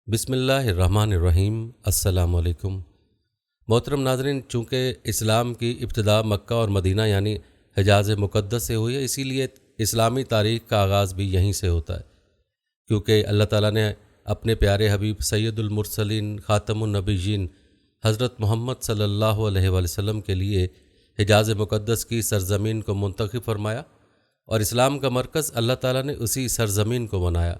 بسم اللہ الرحمن الرحیم۔ السلام علیکم محترم ناظرین، چونکہ اسلام کی ابتدا مکہ اور مدینہ یعنی حجاز مقدس سے ہوئی ہے، اسی لیے اسلامی تاریخ کا آغاز بھی یہیں سے ہوتا ہے، کیونکہ اللہ تعالیٰ نے اپنے پیارے حبیب سید المرسلین خاتم النبیین حضرت محمد صلی اللہ علیہ وآلہ وسلم کے لیے حجاز مقدس کی سرزمین کو منتخب فرمایا اور اسلام کا مرکز اللہ تعالیٰ نے اسی سرزمین کو بنایا۔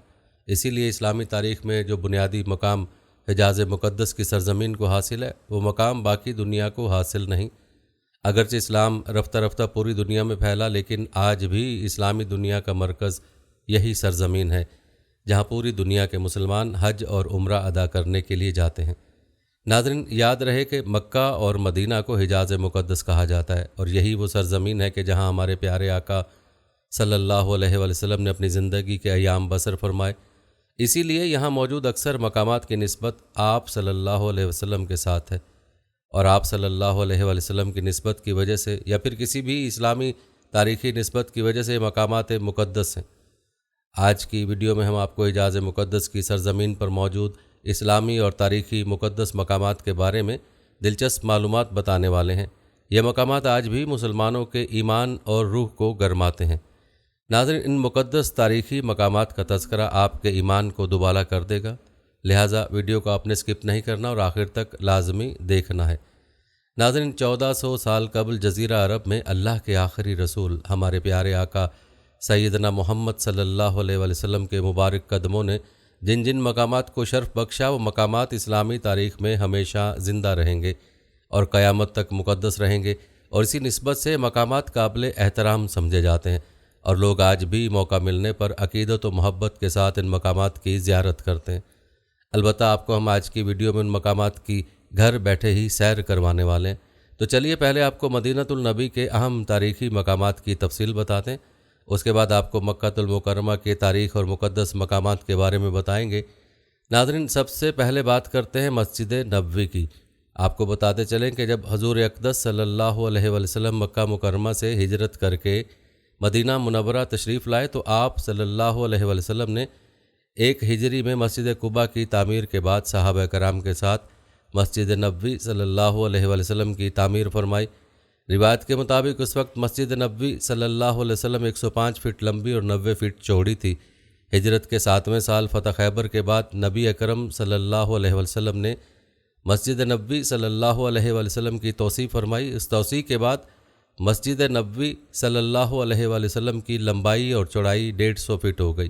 اسی لیے اسلامی تاریخ میں جو بنیادی مقام حجاز مقدس کی سرزمین کو حاصل ہے، وہ مقام باقی دنیا کو حاصل نہیں۔ اگرچہ اسلام رفتہ رفتہ پوری دنیا میں پھیلا، لیکن آج بھی اسلامی دنیا کا مرکز یہی سرزمین ہے، جہاں پوری دنیا کے مسلمان حج اور عمرہ ادا کرنے کے لیے جاتے ہیں۔ ناظرین، یاد رہے کہ مکہ اور مدینہ کو حجاز مقدس کہا جاتا ہے، اور یہی وہ سرزمین ہے کہ جہاں ہمارے پیارے آقا صلی اللہ علیہ وآلہ وسلم نے اپنی زندگی کے ایام بسر فرمائے۔ اسی لیے یہاں موجود اکثر مقامات کی نسبت آپ صلی اللہ علیہ وسلم کے ساتھ ہے، اور آپ صلی اللہ علیہ وآلہ وسلم کی نسبت کی وجہ سے یا پھر کسی بھی اسلامی تاریخی نسبت کی وجہ سے یہ مقامات مقدس ہیں۔ آج کی ویڈیو میں ہم آپ کو حجاز مقدس کی سرزمین پر موجود اسلامی اور تاریخی مقدس مقامات کے بارے میں دلچسپ معلومات بتانے والے ہیں۔ یہ مقامات آج بھی مسلمانوں کے ایمان اور روح کو گرماتے ہیں۔ ناظرین، ان مقدس تاریخی مقامات کا تذکرہ آپ کے ایمان کو دوبالا کر دے گا، لہٰذا ویڈیو کو آپ نے اسکپ نہیں کرنا اور آخر تک لازمی دیکھنا ہے۔ ناظرین، 1400 سال قبل جزیرہ عرب میں اللہ کے آخری رسول ہمارے پیارے آقا سیدنا محمد صلی اللہ علیہ وآلہ وسلم کے مبارک قدموں نے جن جن مقامات کو شرف بخشا، وہ مقامات اسلامی تاریخ میں ہمیشہ زندہ رہیں گے اور قیامت تک مقدس رہیں گے، اور اسی نسبت سے مقامات قابل احترام سمجھے جاتے ہیں، اور لوگ آج بھی موقع ملنے پر عقیدت و محبت کے ساتھ ان مقامات کی زیارت کرتے ہیں۔ البتہ آپ کو ہم آج کی ویڈیو میں ان مقامات کی گھر بیٹھے ہی سیر کروانے والے ہیں، تو چلیے پہلے آپ کو مدینۃ النبی کے اہم تاریخی مقامات کی تفصیل بتاتے ہیں، اس کے بعد آپ کو مکہ المکرمہ کے تاریخ اور مقدس مقامات کے بارے میں بتائیں گے۔ ناظرین، سب سے پہلے بات کرتے ہیں مسجد نبوی کی۔ آپ کو بتاتے چلیں کہ جب حضور اقدس صلی اللہ علیہ وآلہ وسلم مکہ مکرمہ سے ہجرت کر کے مدینہ منورہ تشریف لائے، تو آپ صلی اللہ علیہ وآلہ وسلم نے 1 ہجری میں مسجد قباء کی تعمیر کے بعد صحابہ کرام کے ساتھ مسجد نبوی صلی اللہ علیہ وآلہ وسلم کی تعمیر فرمائی۔ روایت کے مطابق اس وقت مسجد نبوی صلی اللہ علیہ وسلم 105 فٹ لمبی اور 90 فٹ چوڑی تھی۔ ہجرت کے 7ویں سال فتح خیبر کے بعد نبی اکرم صلی اللہ علیہ وآلہ وسلم نے مسجد نبوی صلی اللہ علیہ وآلہ وسلم کی توسیع فرمائی۔ اس توسیع کے بعد مسجد نبوی صلی اللہ علیہ وآلہ وسلم کی لمبائی اور چوڑائی 150 فٹ ہو گئی۔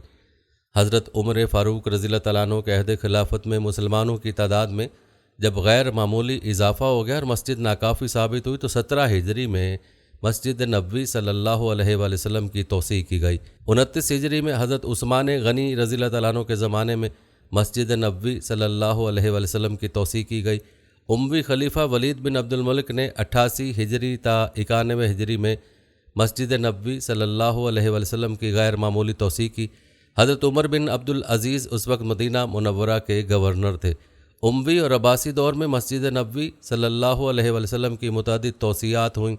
حضرت عمر فاروق رضی اللہ تعالیٰ عنہ کے عہد خلافت میں مسلمانوں کی تعداد میں جب غیر معمولی اضافہ ہو گیا اور مسجد ناکافی ثابت ہوئی، تو 17 ہجری میں مسجد نبوی صلی اللہ علیہ وآلہ وسلم کی توسیع کی گئی۔ 29 ہجری میں حضرت عثمان غنی رضی اللہ تعالیٰ عنہ کے زمانے میں مسجد نبوی صلی اللہ علیہ وآلہ وسلم کی توسیع کی گئی۔ اموی خلیفہ ولید بن عبد الملک نے 88 ہجری تا 91 ہجری میں مسجد نبوی صلی اللہ علیہ وآلہ وسلم کی غیر معمولی توسیع کی۔ حضرت عمر بن عبد العزیز اس وقت مدینہ منورہ کے گورنر تھے۔ اموی اور عباسی دور میں مسجد نبوی صلی اللہ علیہ وآلہ وسلم کی متعدد توسیعات ہوئیں۔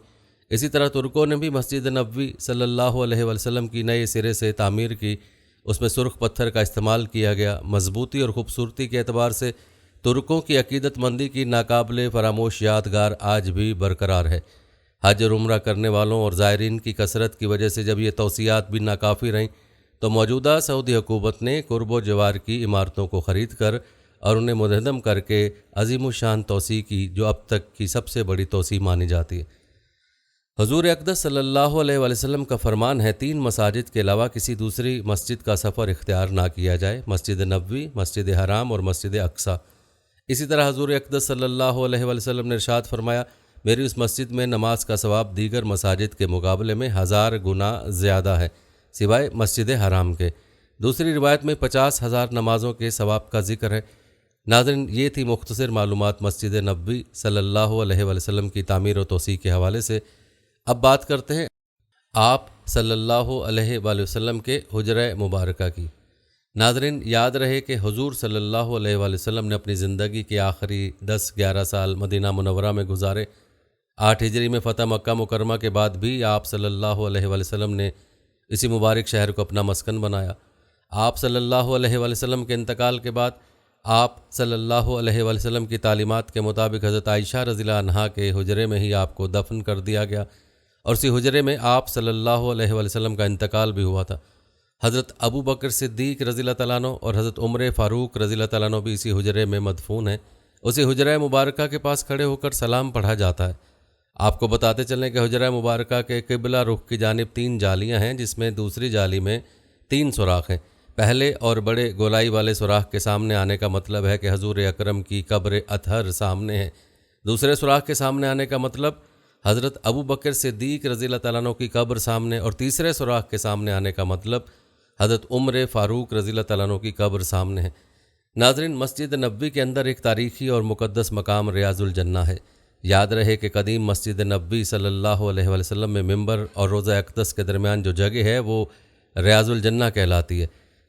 اسی طرح ترکوں نے بھی مسجد نبوی صلی اللہ علیہ وآلہ وسلم کی نئے سرے سے تعمیر کی۔ اس میں سرخ پتھر کا استعمال کیا گیا۔ مضبوطی اور خوبصورتی کے اعتبار سے ترکوں کی عقیدت مندی کی ناقابل فراموش یادگار آج بھی برقرار ہے۔ حج اور عمرہ کرنے والوں اور زائرین کی کثرت کی وجہ سے جب یہ توسیعات بھی ناکافی رہیں، تو موجودہ سعودی حکومت نے قرب و جوار کی عمارتوں کو خرید کر اور انہیں منہدم کر کے عظیم الشان توسیع کی، جو اب تک کی سب سے بڑی توسیع مانی جاتی ہے۔ حضور اقدس صلی اللہ علیہ وآلہ وسلم کا فرمان ہے 3 مساجد کے علاوہ کسی دوسری مسجد کا سفر اختیار نہ کیا جائے: مسجد نبوی، مسجد حرام اور مسجد اقصیٰ۔ اسی طرح حضور اقدس صلی اللہ علیہ وآلہ وسلم نے ارشاد فرمایا، میری اس مسجد میں نماز کا ثواب دیگر مساجد کے مقابلے میں 1000 گنا زیادہ ہے، سوائے مسجد حرام کے۔ دوسری روایت میں 50,000 نمازوں کے ثواب کا ذکر ہے۔ ناظرین، یہ تھی مختصر معلومات مسجد نبوی صلی اللہ علیہ وآلہ وسلم کی تعمیر و توسیع کے حوالے سے۔ اب بات کرتے ہیں آپ صلی اللہ علیہ وآلہ وسلم کے حجرہ مبارکہ کی۔ ناظرین، یاد رہے کہ حضور صلی اللہ علیہ وآلہ وسلم نے اپنی زندگی کے آخری 10-11 سال مدینہ منورہ میں گزارے۔ 8 ہجری میں فتح مکہ مکرمہ کے بعد بھی آپ صلی اللہ علیہ وآلہ وسلم نے اسی مبارک شہر کو اپنا مسکن بنایا۔ آپ صلی اللہ علیہ وآلہ وسلم کے انتقال کے بعد آپ صلی اللہ علیہ وسلم کی تعلیمات کے مطابق حضرت عائشہ رضی اللہ عنہا کے حجرے میں ہی آپ کو دفن کر دیا گیا، اور اسی حجرے میں آپ صلی اللہ علیہ وسلم کا انتقال بھی ہوا تھا۔ حضرت ابو بکر صدیق رضی اللہ تعالیٰ عنہ اور حضرت عمر فاروق رضی اللہ تعالیٰ عنہ بھی اسی حجرے میں مدفون ہیں۔ اسی حجرہ مبارکہ کے پاس کھڑے ہو کر سلام پڑھا جاتا ہے۔ آپ کو بتاتے چلیں کہ حجرہ مبارکہ کے قبلہ رخ کی جانب 3 جالیاں ہیں، جس میں دوسری جالی میں 3 سوراخ ہیں۔ پہلے اور بڑے گولائی والے سوراخ کے سامنے آنے کا مطلب ہے کہ حضور اکرم کی قبر اطہر سامنے ہے۔ دوسرے سوراخ کے سامنے آنے کا مطلب حضرت ابو بکر صدیق رضی اللہ تعالیٰ عنہ کی قبر سامنے، اور تیسرے سوراخ کے سامنے آنے کا مطلب حضرت عمر فاروق رضی اللہ تعالیٰ عنہ کی قبر سامنے ہے۔ ناظرین، مسجد نبوی کے اندر ایک تاریخی اور مقدس مقام ریاض الجنہ ہے۔ یاد رہے کہ قدیم مسجد نبوی صلی اللہ علیہ وسلم میں ممبر اور روضہ اقدس کے درمیان جو جگہ ہے وہ ریاض الجنہ کہلاتی ہے۔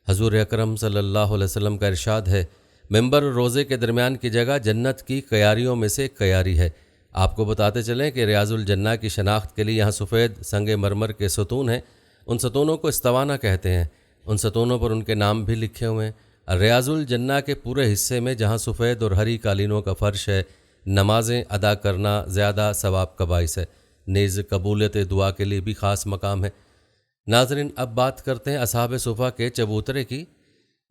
حضور اکرم صلی اللہ علیہ وسلم کا ارشاد ہے، ممبر اور روضے کے درمیان کی جگہ جنت کی قیاریوں میں سے ایک قیاری ہے۔ آپ کو بتاتے چلیں کہ ریاض الجنہ کی شناخت کے لیے یہاں سفید سنگ مرمر کے ستون ہیں۔ ان ستونوں کو استوانہ کہتے ہیں۔ ان ستونوں پر ان کے نام بھی لکھے ہوئے ہیں۔ ریاض الجنہ کے پورے حصے میں جہاں سفید اور ہری قالینوں کا فرش ہے، نمازیں ادا کرنا زیادہ ثواب کا باعث ہے، نیز قبولیت دعا کے لیے بھی خاص مقام ہے۔ ناظرین، اب بات کرتے ہیں اصحاب صفہ کے چبوترے کی۔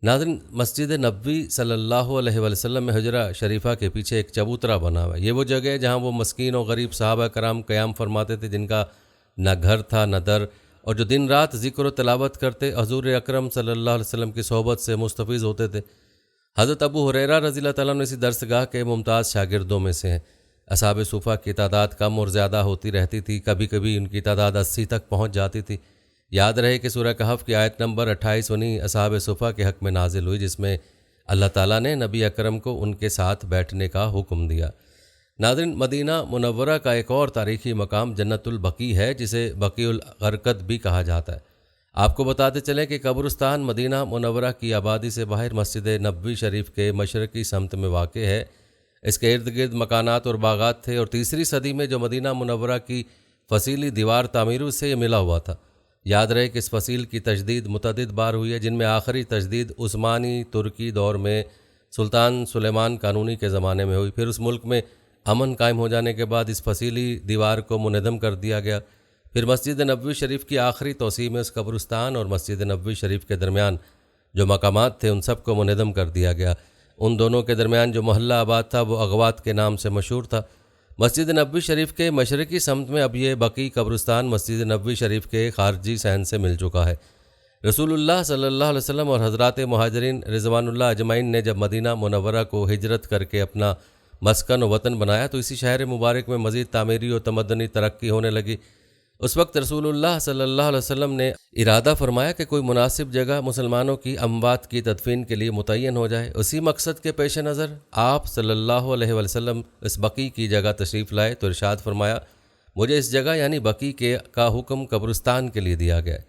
ناظرین، مسجد نبوی صلی اللہ علیہ وسلم میں حجرہ شریفہ کے پیچھے ایک چبوترا بنا ہوا ہے۔ یہ وہ جگہ ہے جہاں وہ مسکین و غریب صحابہ کرام قیام فرماتے تھے، جن کا نہ گھر تھا نہ در، اور جو دن رات ذکر و تلاوت کرتے حضور اکرم صلی اللہ علیہ وسلم کی صحبت سے مستفیض ہوتے تھے۔ حضرت ابو ہریرہ رضی اللہ تعالیٰ عنہ اسی درسگاہ کے ممتاز شاگردوں میں سے ہیں۔ اصحاب صفہ کی تعداد کم اور زیادہ ہوتی رہتی تھی، کبھی کبھی ان کی تعداد 80 تک پہنچ جاتی تھی۔ یاد رہے کہ سورہ کہف کی آیت نمبر 28 انہی اصحاب صفہ کے حق میں نازل ہوئی، جس میں اللہ تعالیٰ نے نبی اکرم کو ان کے ساتھ بیٹھنے کا حکم دیا۔ ناظرین، مدینہ منورہ کا ایک اور تاریخی مقام جنت البقیع ہے، جسے بقیع الغرقد بھی کہا جاتا ہے۔ آپ کو بتاتے چلیں کہ قبرستان مدینہ منورہ کی آبادی سے باہر مسجد نبوی شریف کے مشرقی سمت میں واقع ہے۔ اس کے ارد گرد مکانات اور باغات تھے، اور تیسری صدی میں جو مدینہ منورہ کی فصیلی دیوار تعمیر ہوئی، اس سے یہ ملا ہوا تھا۔ یاد رہے کہ اس فصیل کی تجدید متعدد بار ہوئی ہے، جن میں آخری تجدید عثمانی ترکی دور میں سلطان سلیمان قانونی کے زمانے میں ہوئی۔ پھر اس ملک میں امن قائم ہو جانے کے بعد اس فصیلی دیوار کو منہدم کر دیا گیا۔ پھر مسجد نبوی شریف کی آخری توسیع میں اس قبرستان اور مسجد نبوی شریف کے درمیان جو مقامات تھے ان سب کو منہدم کر دیا گیا۔ ان دونوں کے درمیان جو محلہ آباد تھا وہ اغوات کے نام سے مشہور تھا۔ مسجد نبوی شریف کے مشرقی سمت میں اب یہ بقیع قبرستان مسجد نبوی شریف کے خارجی صحن سے مل چکا ہے۔ رسول اللہ صلی اللہ علیہ وسلم اور حضرات مہاجرین رضوان اللہ اجمعین نے جب مدینہ منورہ کو ہجرت کر کے اپنا مسکن و وطن بنایا تو اسی شہر مبارک میں مزید تعمیری و تمدنی ترقی ہونے لگی۔ اس وقت رسول اللہ صلی اللہ علیہ وسلم نے ارادہ فرمایا کہ کوئی مناسب جگہ مسلمانوں کی اموات کی تدفین کے لیے متعین ہو جائے۔ اسی مقصد کے پیش نظر آپ صلی اللہ علیہ وسلم اس بقیع کی جگہ تشریف لائے تو ارشاد فرمایا، مجھے اس جگہ یعنی بقیع کا حکم قبرستان کے لیے دیا گیا ہے۔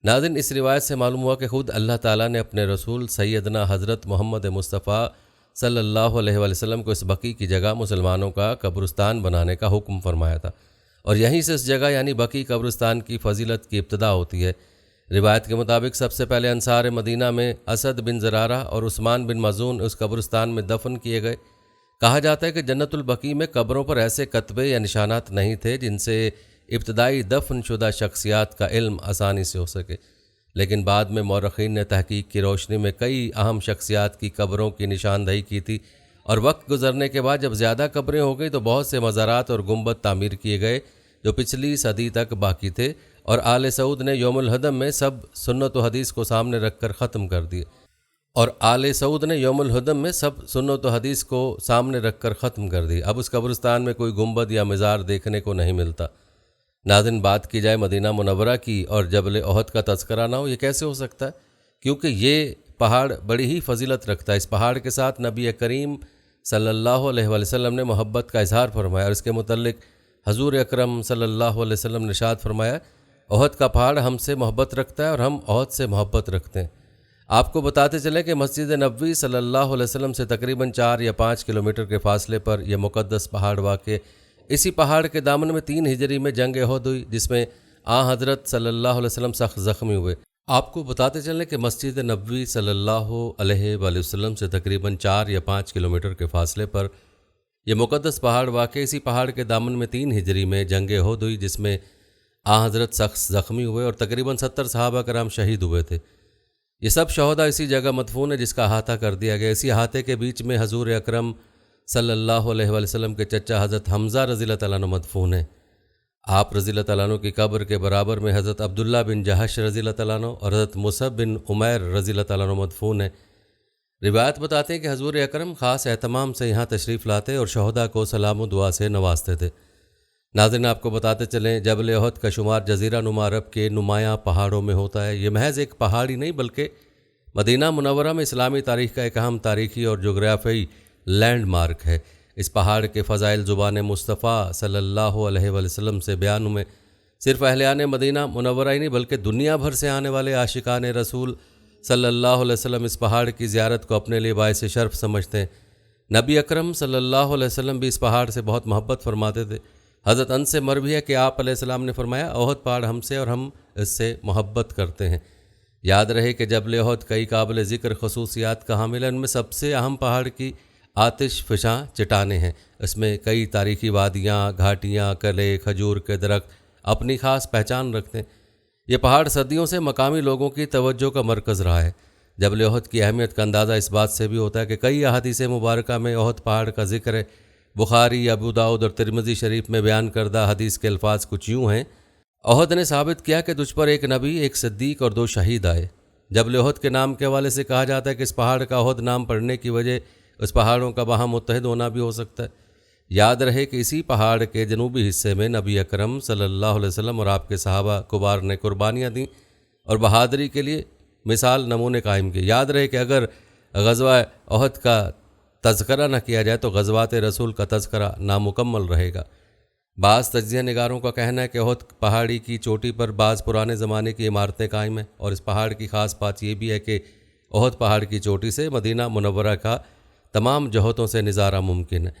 ناظرین، اس روایت سے معلوم ہوا کہ خود اللہ تعالیٰ نے اپنے رسول سیدنا حضرت محمد مصطفیٰ صلی اللہ علیہ وسلم کو اس بقیع کی جگہ مسلمانوں کا قبرستان بنانے کا حکم فرمایا تھا، اور یہیں سے اس جگہ یعنی بقیع قبرستان کی فضیلت کی ابتدا ہوتی ہے۔ روایت کے مطابق سب سے پہلے انصار مدینہ میں اسد بن زرارہ اور عثمان بن مظعون اس قبرستان میں دفن کیے گئے۔ کہا جاتا ہے کہ جنت البقیع میں قبروں پر ایسے کتبے یا نشانات نہیں تھے جن سے ابتدائی دفن شدہ شخصیات کا علم آسانی سے ہو سکے، لیکن بعد میں مورخین نے تحقیق کی روشنی میں کئی اہم شخصیات کی قبروں کی نشاندہی کی تھی، اور وقت گزرنے کے بعد جب زیادہ قبریں ہو گئی تو بہت سے مزارات اور گنبد تعمیر کیے گئے جو پچھلی صدی تک باقی تھے، اور آل سعود نے یوم الہدم میں سب سنت و حدیث کو سامنے رکھ کر ختم کر دیے اب اس قبرستان میں کوئی گنبد یا مزار دیکھنے کو نہیں ملتا۔ ناظرین، بات کی جائے مدینہ منورہ کی اور جبل احد کا تذکرہ نہ ہو، یہ کیسے ہو سکتا ہے؟ کیونکہ یہ پہاڑ بڑی ہی فضیلت رکھتا ہے۔ اس پہاڑ کے ساتھ نبی کریم صلی اللہ علیہ وسلم نے محبت کا اظہار فرمایا، اور اس کے متعلق حضور اکرم صلی اللہ علیہ وسلم نے ارشاد فرمایا، احد کا پہاڑ ہم سے محبت رکھتا ہے اور ہم احد سے محبت رکھتے ہیں۔ آپ کو بتاتے چلیں کہ مسجد نبوی صلی اللہ علیہ وسلم سے تقریباً 4 یا 5 کلومیٹر کے فاصلے پر یہ مقدس پہاڑ واقع۔ اسی پہاڑ کے دامن میں 3 ہجری میں جنگ احد ہوئی، جس میں حضرت صلی اللہ علیہ وسلم سخت زخمی ہوئے، آپ کو بتاتے چلیں کہ مسجد نبوی صلی اللہ علیہ وآلہ وسلم سے تقریباً 4 یا 5 کلومیٹر کے فاصلے پر یہ مقدس پہاڑ واقع اسی پہاڑ کے دامن میں 3 ہجری میں جنگ احد ہوئی، جس میں حضرت سخت زخمی ہوئے اور تقریباً 70 صحابہ کرام شہید ہوئے تھے۔ یہ سب شہداء اسی جگہ مدفون ہے جس کا احاطہ کر دیا گیا۔ اسی احاطے کے بیچ میں حضور اکرم صلی اللہ علیہ وآلہ وسلم کے چچا حضرت حمزہ رضی اللہ تعالیٰ عنہ مدفون ہیں۔ آپ رضی اللہ تعالیٰ عنہ کی قبر کے برابر میں حضرت عبداللہ بن جہش رضی اللہ تعالیٰ عنہ اور حضرت مصعب بن عمیر رضی اللہ تعالیٰ عنہ مدفون ہیں۔ روایت بتاتے ہیں کہ حضور اکرم خاص اہتمام سے یہاں تشریف لاتے اور شہداء کو سلام و دعا سے نوازتے تھے۔ ناظرین، آپ کو بتاتے چلیں جبل احد کا شمار جزیرہ نما عرب کے نمایاں پہاڑوں میں ہوتا ہے۔ یہ محض ایک پہاڑ ہی نہیں بلکہ مدینہ منورہ میں اسلامی تاریخ کا ایک اہم تاریخی اور جغرافیائی لینڈ مارک ہے۔ اس پہاڑ کے فضائل زبان مصطفیٰ صلی اللہ علیہ وآلہ وسلم سے بیان میں صرف اہلِ مدینہ منورہ ہی نہیں بلکہ دنیا بھر سے آنے والے عاشقان رسول صلی اللہ علیہ وسلم اس پہاڑ کی زیارت کو اپنے لیے باعث شرف سمجھتے ہیں۔ نبی اکرم صلی اللہ علیہ وسلم بھی اس پہاڑ سے بہت محبت فرماتے تھے۔ حضرت انس سے مروی ہے کہ آپ علیہ السلام نے فرمایا، احد پہاڑ ہم سے اور ہم اس سے محبت کرتے ہیں۔ یاد رہے کہ جبل احد کئی قابل ذکر خصوصیات کا حامل ہے۔ ان میں سب سے اہم پہاڑ کی آتش فشاں چٹانیں ہیں۔ اس میں کئی تاریخی وادیاں، گھاٹیاں، قلعے، کھجور کے درخت اپنی خاص پہچان رکھتے ہیں۔ یہ پہاڑ صدیوں سے مقامی لوگوں کی توجہ کا مرکز رہا ہے۔ جبل احد کی اہمیت کا اندازہ اس بات سے بھی ہوتا ہے کہ کئی احادیث مبارکہ میں احد پہاڑ کا ذکر ہے۔ بخاری، ابو داؤد اور ترمذی شریف میں بیان کردہ حدیث کے الفاظ کچھ یوں ہیں: احد نے ثابت کیا کہ تجھ پر ایک نبی، ایک صدیق اور 2 شہید آئے۔ جبل احد کے نام کے حوالے سے کہا جاتا ہے کہ اس پہاڑ کا احد نام پڑنے کی وجہ اس پہاڑوں کا باہم متحد ہونا بھی ہو سکتا ہے۔ یاد رہے کہ اسی پہاڑ کے جنوبی حصے میں نبی اکرم صلی اللہ علیہ وسلم اور آپ کے صحابہ کبار نے قربانیاں دیں اور بہادری کے لیے مثال نمونے قائم کیے۔ یاد رہے کہ اگر غزوہ احد کا تذکرہ نہ کیا جائے تو غزوات رسول کا تذکرہ نامکمل رہے گا۔ بعض تجزیہ نگاروں کا کہنا ہے کہ احد پہاڑی کی چوٹی پر بعض پرانے زمانے کی عمارتیں قائم ہیں، اور اس پہاڑ کی خاص بات یہ بھی ہے کہ احد پہاڑ کی چوٹی سے مدینہ منورہ کا تمام جہتوں سے نظارہ ممکن ہے۔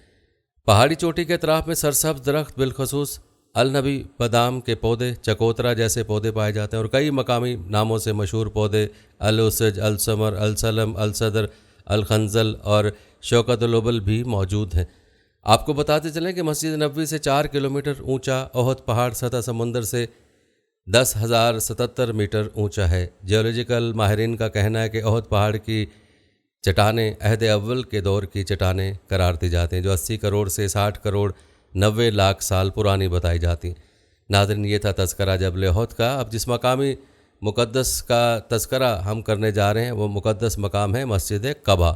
پہاڑی چوٹی کے اطراف میں سرسبز درخت، بالخصوص النبی بادام کے پودے، چکوترا جیسے پودے پائے جاتے ہیں، اور کئی مقامی ناموں سے مشہور پودے الاسج، السمر، السلم، الصدر، الخنزل اور شوکت الابل بھی موجود ہیں۔ آپ کو بتاتے چلیں کہ مسجد نبوی سے 4 کلومیٹر اونچا احد پہاڑ سطح سمندر سے 10,077 میٹر اونچا ہے۔ جیولوجیکل ماہرین کا کہنا ہے کہ احد پہاڑ کی چٹانیں عہد اول کے دور کی چٹانیں قرار دی جاتی ہیں، جو 80 کروڑ سے 60 کروڑ 90 لاکھ سال پرانی بتائی جاتی ہیں۔ ناظرین، یہ تھا تذکرہ جبل احد کا۔ اب جس مقامی مقدس کا تذکرہ ہم کرنے جا رہے ہیں وہ مقدس مقام ہے مسجد قباء۔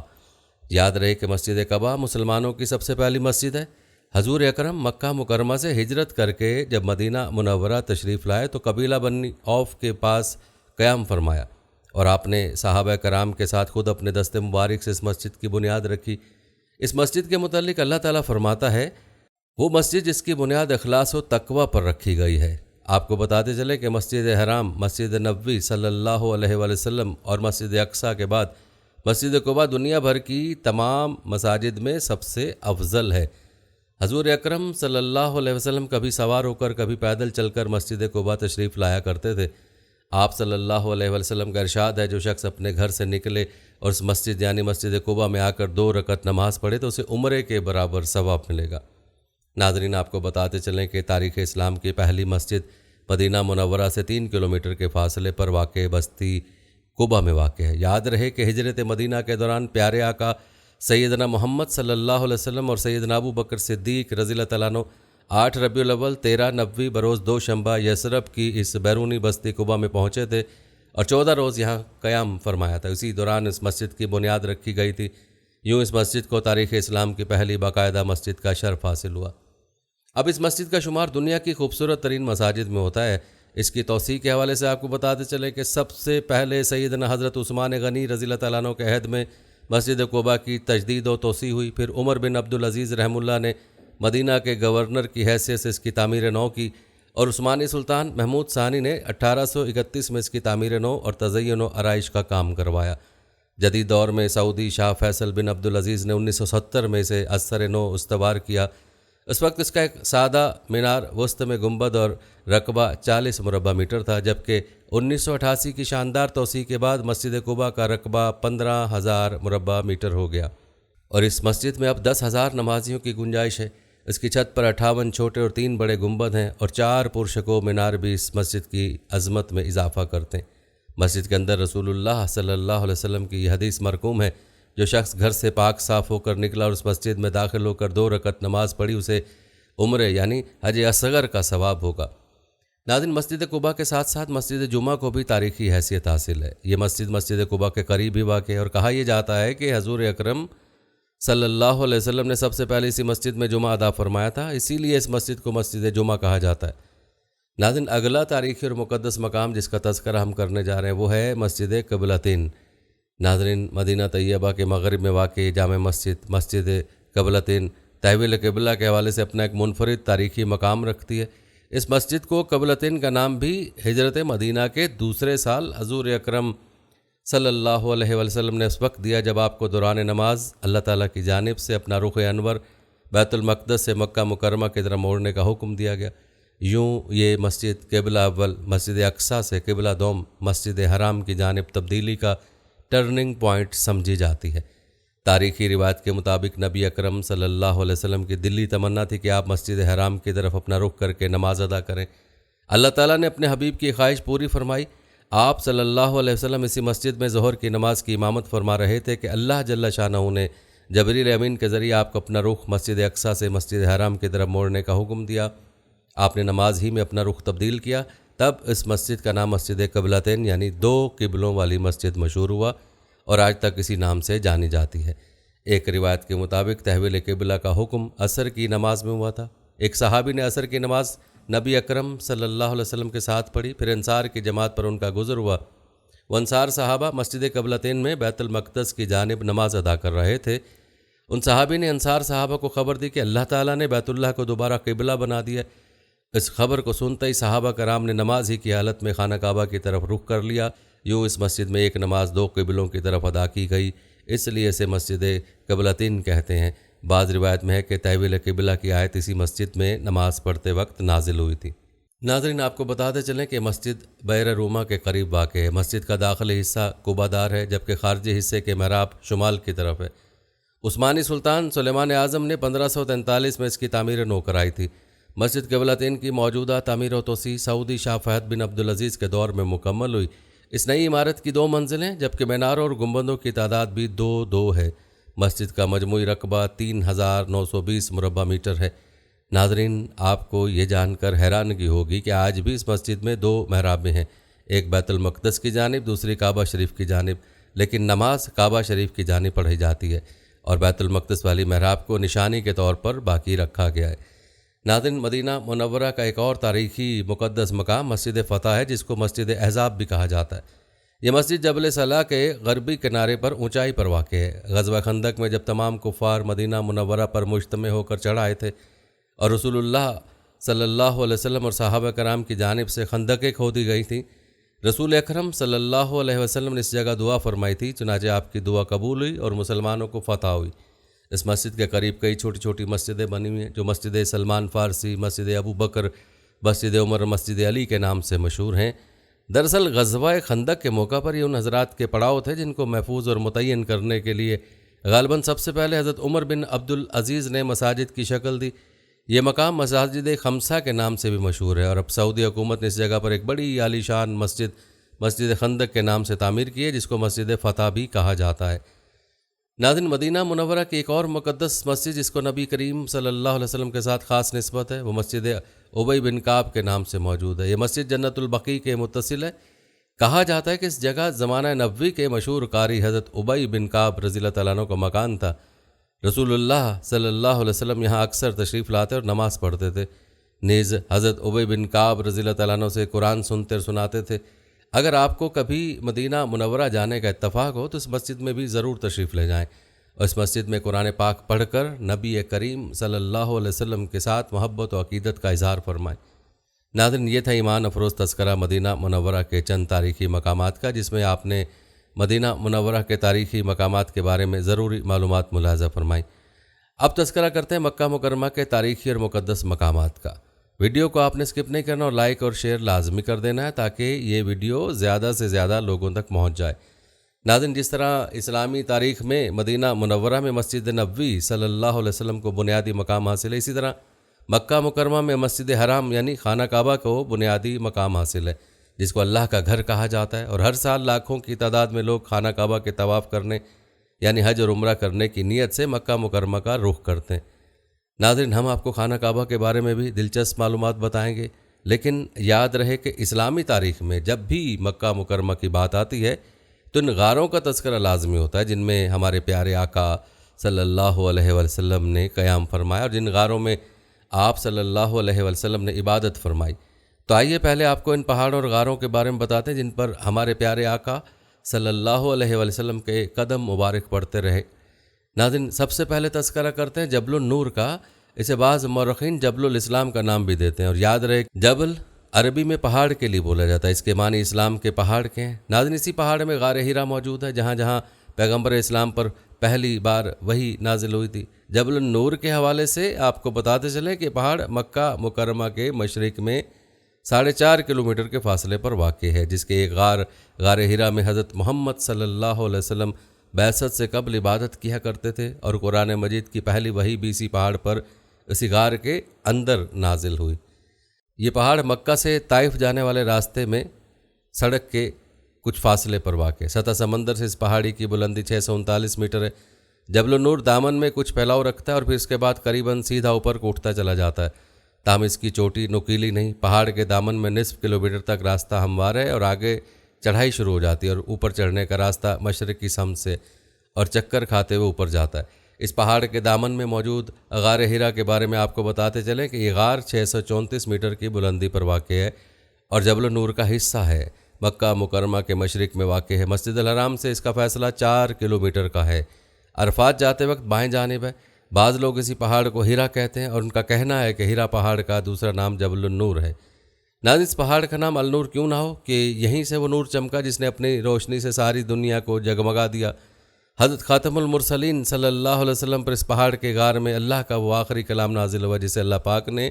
یاد رہے کہ مسجد قباء مسلمانوں کی سب سے پہلی مسجد ہے۔ حضور اکرم مکہ مکرمہ سے ہجرت کر کے جب مدینہ منورہ تشریف لائے تو قبیلہ بنی عوف کے پاس قیام فرمایا، اور آپ نے صحابہ کرام کے ساتھ خود اپنے دست مبارک سے اس مسجد کی بنیاد رکھی۔ اس مسجد کے متعلق اللہ تعالیٰ فرماتا ہے، وہ مسجد جس کی بنیاد اخلاص و تقوی پر رکھی گئی ہے۔ آپ کو بتاتے چلیں کہ مسجد حرام، مسجد نبوی صلی اللہ علیہ وآلہ وسلم اور مسجد اقصیٰ کے بعد مسجد قباء دنیا بھر کی تمام مساجد میں سب سے افضل ہے۔ حضور اکرم صلی اللہ علیہ وسلم کبھی سوار ہو کر کبھی پیدل چل کر مسجد قباء تشریف لایا کرتے تھے۔ آپ صلی اللہ علیہ وسلم کا ارشاد ہے، جو شخص اپنے گھر سے نکلے اور اس مسجد یعنی مسجد قباء میں آ کر 2 رکعت نماز پڑھے تو اسے عمرے کے برابر ثواب ملے گا۔ ناظرین، آپ کو بتاتے چلیں کہ تاریخ اسلام کی پہلی مسجد مدینہ منورہ سے 3 کلومیٹر کے فاصلے پر واقع بستی قباء میں واقع ہے۔ یاد رہے کہ ہجرت مدینہ کے دوران پیارے آقا سیدنا محمد صلی اللہ علیہ وسلم اور سیدنا ابو بکر صدیق رضی اللہ تعالیٰ عنہ 8 ربیع الاول 1390 بروز 2 شنبہ یثرب کی اس بیرونی بستی قباء میں پہنچے تھے اور 14 روز یہاں قیام فرمایا تھا۔ اسی دوران اس مسجد کی بنیاد رکھی گئی تھی۔ یوں اس مسجد کو تاریخ اسلام کی پہلی باقاعدہ مسجد کا شرف حاصل ہوا۔ اب اس مسجد کا شمار دنیا کی خوبصورت ترین مساجد میں ہوتا ہے۔ اس کی توسیع کے حوالے سے آپ کو بتاتے چلیں کہ سب سے پہلے سیدنا حضرت عثمان غنی رضی اللہ تعالیٰ عنہ کے عہد میں مسجد قباء کی تجدید و توسیع ہوئی۔ پھر عمر بن عبدالعزیز رحمہ اللہ نے مدینہ کے گورنر کی حیثیت سے اس کی تعمیر نو کی، اور عثمانی سلطان محمود ثانی نے 1831 میں اس کی تعمیر نو اور تزئین و آرائش کا کام کروایا۔ جدید دور میں سعودی شاہ فیصل بن عبدالعزیز نے 1970 میں اسے از سر نو استوار کیا۔ اس وقت اس کا ایک سادہ مینار وسط میں گنبد اور رقبہ 40 مربع میٹر تھا، جبکہ 1988 کی شاندار توسیع کے بعد مسجد قباء کا رقبہ 15,000 مربع میٹر ہو گیا، اور اس مسجد میں اب 10,000 نمازیوں کی گنجائش ہے۔ اس کی چھت پر 58 چھوٹے اور 3 بڑے گنبد ہیں، اور 4 پرشکوہ مینار بھی اس مسجد کی عظمت میں اضافہ کرتے ہیں۔ مسجد کے اندر رسول اللہ صلی اللہ علیہ وسلم کی یہ حدیث مرقوم ہے، جو شخص گھر سے پاک صاف ہو کر نکلا اور اس مسجد میں داخل ہو کر 2 رکعت نماز پڑھی، اسے عمرے یعنی حج اصغر کا ثواب ہوگا۔ ناظرین، مسجد قباء کے ساتھ ساتھ مسجد جمعہ کو بھی تاریخی حیثیت حاصل ہے۔ یہ مسجد قباء کے قریب ہی واقع ہے، اور کہا یہ جاتا ہے کہ حضور اکرم صلی اللہ علیہ وسلم نے سب سے پہلے اسی مسجد میں جمعہ ادا فرمایا تھا، اسی لیے اس مسجد کو مسجد جمعہ کہا جاتا ہے۔ ناظرین، اگلا تاریخی اور مقدس مقام جس کا تذکرہ ہم کرنے جا رہے ہیں وہ ہے مسجد قبلتین۔ ناظرین، مدینہ طیبہ کے مغرب میں واقع جامع مسجد قبلتین تحویل قبلہ کے حوالے سے اپنا ایک منفرد تاریخی مقام رکھتی ہے۔ اس مسجد کو قبلتین کا نام بھی ہجرت مدینہ کے دوسرے سال حضور اکرم صلی اللہ علیہ وسلم نے اس وقت دیا جب آپ کو دوران نماز اللہ تعالیٰ کی جانب سے اپنا رخ انور بیت المقدس سے مکہ مکرمہ کی طرف موڑنے کا حکم دیا گیا۔ یوں یہ مسجد قبلہ اول مسجد اقصیٰ سے قبلہ دوم مسجد حرام کی جانب تبدیلی کا ٹرننگ پوائنٹ سمجھی جاتی ہے۔ تاریخی روایت کے مطابق نبی اکرم صلی اللہ علیہ وسلم کی دلی تمنا تھی کہ آپ مسجد حرام کی طرف اپنا رخ کر کے نماز ادا کریں۔ اللہ تعالیٰ نے اپنے حبیب کی خواہش پوری فرمائی۔ آپ صلی اللہ علیہ وسلم اسی مسجد میں ظہر کی نماز کی امامت فرما رہے تھے کہ اللہ جل شانہ نے جبریل امین کے ذریعے آپ کو اپنا رخ مسجد اقصیٰ سے مسجد حرام کی طرف موڑنے کا حکم دیا۔ آپ نے نماز ہی میں اپنا رخ تبدیل کیا، تب اس مسجد کا نام مسجد قبلتین یعنی 2 قبلوں والی مسجد مشہور ہوا اور آج تک اسی نام سے جانی جاتی ہے۔ ایک روایت کے مطابق تحویل قبلہ کا حکم عصر کی نماز میں ہوا تھا۔ ایک صحابی نے عصر کی نماز نبی اکرم صلی اللہ علیہ وسلم کے ساتھ پڑھی، پھر انصار کی جماعت پر ان کا گزر ہوا۔ وہ انصار صحابہ مسجد قبلتین میں بیت المقدس کی جانب نماز ادا کر رہے تھے۔ ان صحابی نے انصار صحابہ کو خبر دی کہ اللہ تعالیٰ نے بیت اللہ کو دوبارہ قبلہ بنا دیا۔ اس خبر کو سنتے ہی صحابہ کرام نے نماز ہی کی حالت میں خانہ کعبہ کی طرف رخ کر لیا۔ یوں اس مسجد میں ایک نماز 2 قبلوں کی طرف ادا کی گئی، اس لیے اسے مسجد قبلتین کہتے ہیں۔ بعض روایت میں ہے کہ تحویل قبلہ کی آیت اسی مسجد میں نماز پڑھتے وقت نازل ہوئی تھی۔ ناظرین، آپ کو بتاتے چلیں کہ مسجد بئر روما کے قریب واقع ہے۔ مسجد کا داخلی حصہ قبہ دار ہے، جبکہ خارجی حصے کے محراب شمال کی طرف ہے۔ عثمانی سلطان سلیمان اعظم نے 1543 میں اس کی تعمیر نو کرائی تھی۔ مسجد قبلتین کی موجودہ تعمیر و توسیع سعودی شاہ فہد بن عبدالعزیز کے دور میں مکمل ہوئی۔ اس نئی عمارت کی 2 منزلیں، جبکہ میناروں اور گنبدوں کی تعداد بھی 2 ہے۔ مسجد کا مجموعی رقبہ 3,920 مربع میٹر ہے۔ ناظرین، آپ کو یہ جان کر حیرانگی ہوگی کہ آج بھی اس مسجد میں 2 محرابیں ہیں، ایک بیت المقدس کی جانب، دوسری کعبہ شریف کی جانب، لیکن نماز کعبہ شریف کی جانب پڑھی جاتی ہے اور بیت المقدس والی محراب کو نشانی کے طور پر باقی رکھا گیا ہے۔ ناظرین، مدینہ منورہ کا ایک اور تاریخی مقدس مقام مسجد فتح ہے، جس کو مسجد احزاب بھی کہا جاتا ہے۔ یہ مسجد جبل صلاح کے غربی کنارے پر اونچائی پر واقع ہے۔ غزوہ خندق میں جب تمام کفار مدینہ منورہ پر مجتمع ہو کر چڑھ آئے تھے اور رسول اللہ صلی اللہ علیہ وسلم اور صحابہ کرام کی جانب سے خندقیں کھودی گئی تھیں، رسول اکرم صلی اللہ علیہ وسلم نے اس جگہ دعا فرمائی تھی، چنانچہ آپ کی دعا قبول ہوئی اور مسلمانوں کو فتح ہوئی۔ اس مسجد کے قریب کئی چھوٹی چھوٹی مسجدیں بنی ہوئی ہیں، جو مسجد سلمان فارسی، مسجد ابو بکر، مسجد عمر، مسجد علی کے نام سے مشہور ہیں۔ دراصل غزوہ خندق کے موقع پر یہ ان حضرات کے پڑاؤ تھے جن کو محفوظ اور متعین کرنے کے لیے غالباً سب سے پہلے حضرت عمر بن عبدالعزیز نے مساجد کی شکل دی۔ یہ مقام مساجد خمسہ کے نام سے بھی مشہور ہے، اور اب سعودی حکومت نے اس جگہ پر ایک بڑی عالی شان مسجد خندق کے نام سے تعمیر کی ہے، جس کو مسجد فتح بھی کہا جاتا ہے۔ ناظرین، مدینہ منورہ کی ایک اور مقدس مسجد جس کو نبی کریم صلی اللہ علیہ وسلم کے ساتھ خاص نسبت ہے، وہ مسجد ابی بن کعب کے نام سے موجود ہے۔ یہ مسجد جنت البقیع کے متصل ہے۔ کہا جاتا ہے کہ اس جگہ زمانہ نبوی کے مشہور قاری حضرت ابی بن کعب رضی اللہ تعالیٰ عنہ کا مکان تھا۔ رسول اللہ صلی اللہ علیہ وسلم یہاں اکثر تشریف لاتے اور نماز پڑھتے تھے۔ نیز حضرت ابی بن کعب رضی اللہ تعالیٰ عنہ سے قرآن سنتے اور سناتے تھے۔ اگر آپ کو کبھی مدینہ منورہ جانے کا اتفاق ہو تو اس مسجد میں بھی ضرور تشریف لے جائیں اور اس مسجد میں قرآن پاک پڑھ کر نبی کریم صلی اللہ علیہ وسلم کے ساتھ محبت و عقیدت کا اظہار فرمائیں۔ ناظرین، یہ تھا ایمان افروز تذکرہ مدینہ منورہ کے چند تاریخی مقامات کا، جس میں آپ نے مدینہ منورہ کے تاریخی مقامات کے بارے میں ضروری معلومات ملاحظہ فرمائیں۔ اب تذکرہ کرتے ہیں مکہ مکرمہ کے تاریخی اور مقدس مقامات کا۔ ویڈیو کو آپ نے اسکپ نہیں کرنا اور لائک اور شیئر لازمی کر دینا ہے تاکہ یہ ویڈیو زیادہ سے زیادہ لوگوں تک پہنچ جائے۔ ناظرین، جس طرح اسلامی تاریخ میں مدینہ منورہ میں مسجد نبوی صلی اللہ علیہ وسلم کو بنیادی مقام حاصل ہے، اسی طرح مکہ مکرمہ میں مسجد حرام یعنی خانہ کعبہ کو بنیادی مقام حاصل ہے، جس کو اللہ کا گھر کہا جاتا ہے، اور ہر سال لاکھوں کی تعداد میں لوگ خانہ کعبہ کے طواف کرنے یعنی حج اور عمرہ کرنے کی نیت سے مکہ مکرمہ کا رخ کرتے ہیں۔ ناظرین، ہم آپ کو خانہ کعبہ کے بارے میں بھی دلچسپ معلومات بتائیں گے، لیکن یاد رہے کہ اسلامی تاریخ میں جب بھی مکہ مکرمہ کی بات آتی ہے تو ان غاروں کا تذکرہ لازمی ہوتا ہے جن میں ہمارے پیارے آقا صلی اللہ علیہ وسلم نے قیام فرمایا اور جن غاروں میں آپ صلی اللہ علیہ وسلم نے عبادت فرمائی۔ تو آئیے پہلے آپ کو ان پہاڑوں اور غاروں کے بارے میں بتاتے ہیں جن پر ہمارے پیارے آقا صلی اللہ علیہ وسلم کے قدم مبارک پڑتے رہے۔ ناظرین، سب سے پہلے تذکرہ کرتے ہیں جبل النور کا۔ اسے بعض مورخین جبل الاسلام کا نام بھی دیتے ہیں، اور یاد رہے جبل عربی میں پہاڑ کے لیے بولا جاتا ہے، اس کے معنی اسلام کے پہاڑ کے ہیں۔ ناظرین، اسی پہاڑ میں غار ہیرا موجود ہے جہاں جہاں پیغمبر اسلام پر پہلی بار وحی نازل ہوئی تھی۔ جبل النور کے حوالے سے آپ کو بتاتے چلیں کہ پہاڑ مکہ مکرمہ کے مشرق میں 4.5 کلومیٹر کے فاصلے پر واقع ہے، جس کے ایک غار ہیرا میں حضرت محمد صلی اللہ علیہ وسلم بعثت سے قبل عبادت کیا کرتے تھے، اور قرآن مجید کی پہلی وحی بھی اسی پہاڑ پر اسی غار کے اندر نازل ہوئی۔ یہ پہاڑ مکہ سے طائف جانے والے راستے میں سڑک کے کچھ فاصلے پر واقع ہے۔ سطح سمندر سے اس پہاڑی کی بلندی 639 میٹر ہے۔ جبل النور دامن میں کچھ پھیلاؤ رکھتا ہے اور پھر اس کے بعد قریباً سیدھا اوپر کو اٹھتا چلا جاتا ہے، تاہم اس کی چوٹی نکیلی نہیں۔ پہاڑ کے دامن میں نصف کلومیٹر تک راستہ ہموار ہے اور آگے چڑھائی شروع ہو جاتی ہے، اور اوپر چڑھنے کا راستہ مشرق کی سمت سے اور چکر کھاتے ہوئے اوپر جاتا ہے۔ اس پہاڑ کے دامن میں موجود غار ہیرا کے بارے میں آپ کو بتاتے چلیں کہ یہ غار 634 میٹر کی بلندی پر واقع ہے اور جبل النور کا حصہ ہے۔ مکہ مکرمہ کے مشرق میں واقع ہے۔ مسجد الحرام سے اس کا فاصلہ 4 کلومیٹر کا ہے۔ عرفات جاتے وقت بائیں جانب ہے۔ بعض لوگ اسی پہاڑ کو ہیرا کہتے ہیں اور ان کا کہنا ہے کہ ہیرا پہاڑ کا دوسرا نام جبل النور ہے۔ ناظرین، اس پہاڑ کا نام النور کیوں نہ ہو کہ یہیں سے وہ نور چمکا جس نے اپنی روشنی سے ساری دنیا کو جگمگا دیا۔ حضرت خاتم المرسلین صلی اللہ علیہ وسلم پر اس پہاڑ کے غار میں اللہ کا وہ آخری کلام نازل ہوا جسے اللہ پاک نے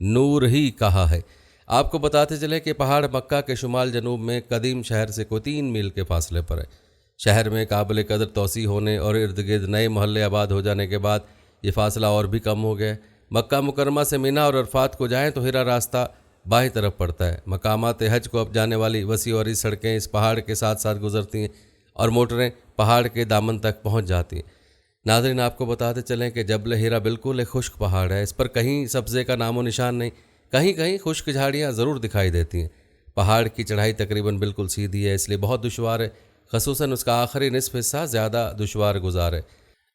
نور ہی کہا ہے۔ آپ کو بتاتے چلے کہ پہاڑ مکہ کے شمال جنوب میں قدیم شہر سے کوئی 3 میل کے فاصلے پر ہے۔ شہر میں قابل قدر توسیع ہونے اور ارد گرد نئے محلے آباد ہو جانے کے بعد یہ فاصلہ اور بھی کم ہو گیا۔ مکہ مکرمہ سے مینا اور عرفات کو جائیں تو ہیرا راستہ بائیں طرف پڑتا ہے۔ مقامات حج کو اب جانے والی وسیع اور سڑکیں اس پہاڑ کے ساتھ ساتھ گزرتی ہیں اور موٹریں پہاڑ کے دامن تک پہنچ جاتی ہیں۔ ناظرین، آپ کو بتاتے چلیں کہ جبل ہیرا بالکل ایک خشک پہاڑ ہے۔ اس پر کہیں سبزے کا نام و نشان نہیں، کہیں کہیں خشک جھاڑیاں ضرور دکھائی دیتی ہیں۔ پہاڑ کی چڑھائی تقریباً بالکل سیدھی ہے، اس لیے بہت دشوار ہے، خصوصاً اس کا آخری نصف حصہ زیادہ دشوار گزار ہے۔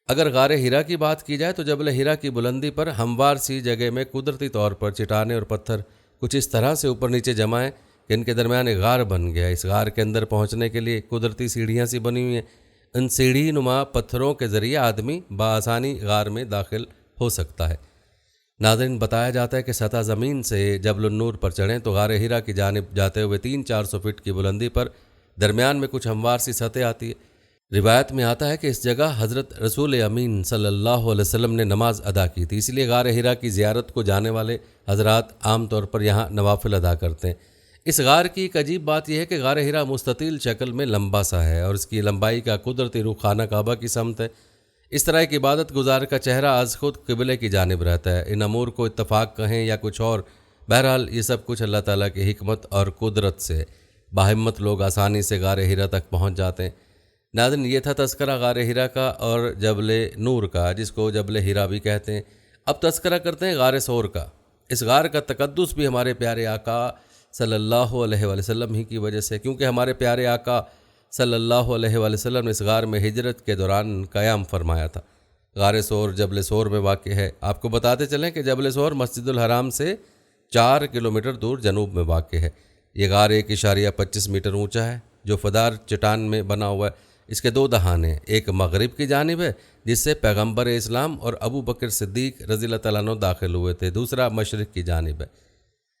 اگر غار ہیرا کی بات کی جائے تو جبل ہیرا کی بلندی پر ہموار سی جگہ میں قدرتی طور پر چٹانیں اور پتھر کچھ اس طرح سے اوپر نیچے جمع ہیں کہ ان کے درمیان ایک غار بن گیا ہے۔ اس غار کے اندر پہنچنے کے لیے قدرتی سیڑھیاں سی بنی ہوئی ہیں۔ ان سیڑھی نما پتھروں کے ذریعے آدمی بآسانی غار میں داخل ہو سکتا ہے۔ ناظرین، بتایا جاتا ہے کہ سطح زمین سے جبل النور پر چڑھیں تو غار ہیرا کی جانب جاتے ہوئے 300-400 فٹ کی بلندی پر درمیان میں کچھ ہموار سی سطح آتی ہے۔ روایت میں آتا ہے کہ اس جگہ حضرت رسول امین صلی اللہ علیہ وسلم نے نماز ادا کی تھی، اس لیے غار ہیرا کی زیارت کو جانے والے حضرات عام طور پر یہاں نوافل ادا کرتے ہیں۔ اس غار کی ایک عجیب بات یہ ہے کہ غار ہیرا مستطیل شکل میں لمبا سا ہے اور اس کی لمبائی کا قدرتی رخ خانہ کعبہ کی سمت ہے۔ اس طرح ایک عبادت گزار کا چہرہ از خود قبلے کی جانب رہتا ہے۔ ان امور کو اتفاق کہیں یا کچھ اور، بہرحال یہ سب کچھ اللہ تعالیٰ کی حکمت اور قدرت سے باہمت لوگ آسانی سے غار ہیرا تک پہنچ جاتے ہیں۔ ناظرین، یہ تھا تذکرہ غار ہیرا کا اور جبل نور کا، جس کو جبل ہیرا بھی کہتے ہیں۔ اب تذکرہ کرتے ہیں غار ثور کا۔ اس غار کا تقدس بھی ہمارے پیارے آقا صلی اللہ علیہ وسلم ہی کی وجہ سے، کیونکہ ہمارے پیارے آقا صلی اللہ علیہ وسلم نے اس غار میں ہجرت کے دوران قیام فرمایا تھا۔ غار ثور جبل ثور میں واقع ہے۔ آپ کو بتاتے چلیں کہ جبل ثور مسجد الحرام سے 4 کلومیٹر دور جنوب میں واقع ہے۔ یہ غار 1.25 میٹر اونچا ہے جو فدار چٹان میں بنا ہوا ہے۔ اس کے 2 دہانے ہیں، ایک مغرب کی جانب ہے جس سے پیغمبر اسلام اور ابو بکر صدیق رضی اللہ تعالیٰ عنہ داخل ہوئے تھے، دوسرا مشرق کی جانب ہے۔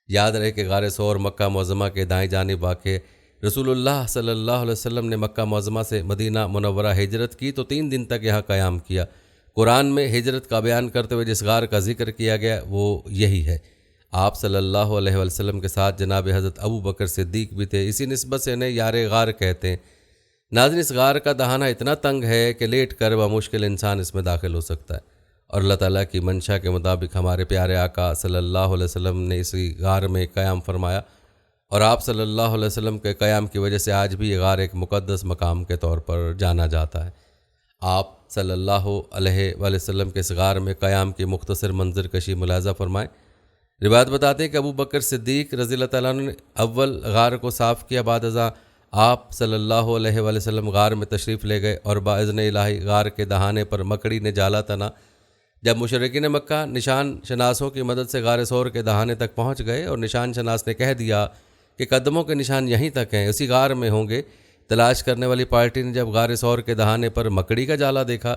یاد رہے کہ غار ثور مکہ معظمہ کے دائیں جانب واقع ہے۔ رسول اللہ صلی اللہ علیہ وسلم نے مکہ معظمہ سے مدینہ منورہ ہجرت کی تو 3 دن تک یہاں قیام کیا۔ قرآن میں ہجرت کا بیان کرتے ہوئے جس غار کا ذکر کیا گیا وہ یہی ہے۔ آپ صلی اللہ علیہ وسلم کے ساتھ جناب حضرت ابو بکر صدیق بھی تھے، اسی نسبت سے انہیں یار غار کہتے ہیں۔ ناظرین، اس غار کا دہانہ اتنا تنگ ہے کہ لیٹ کر بمشکل انسان اس میں داخل ہو سکتا ہے، اور اللہ تعالیٰ کی منشا کے مطابق ہمارے پیارے آقا صلی اللہ علیہ وسلم نے اسی غار میں قیام فرمایا، اور آپ صلی اللہ علیہ وسلم کے قیام کی وجہ سے آج بھی یہ غار ایک مقدس مقام کے طور پر جانا جاتا ہے۔ آپ صلی اللہ علیہ وآلہ وسلم کے اس غار میں قیام کی مختصر منظر کشی ملاحظہ فرمائیں۔ روایت بتاتے ہیں کہ ابو بکر صدیق رضی اللہ تعالیٰ عنہ نے اول غار کو صاف کیا، بعد ازاں آپ صلی اللہ علیہ وآلہ وسلم غار میں تشریف لے گئے اور باذن الہی غار کے دہانے پر مکڑی نے جالا تنا۔ جب مشرکین مکہ نشان شناسوں کی مدد سے غار ثور کے دہانے تک پہنچ گئے اور نشان شناس نے کہہ دیا کہ قدموں کے نشان یہیں تک ہیں، اسی غار میں ہوں گے، تلاش کرنے والی پارٹی نے جب غار ثور کے دہانے پر مکڑی کا جالا دیکھا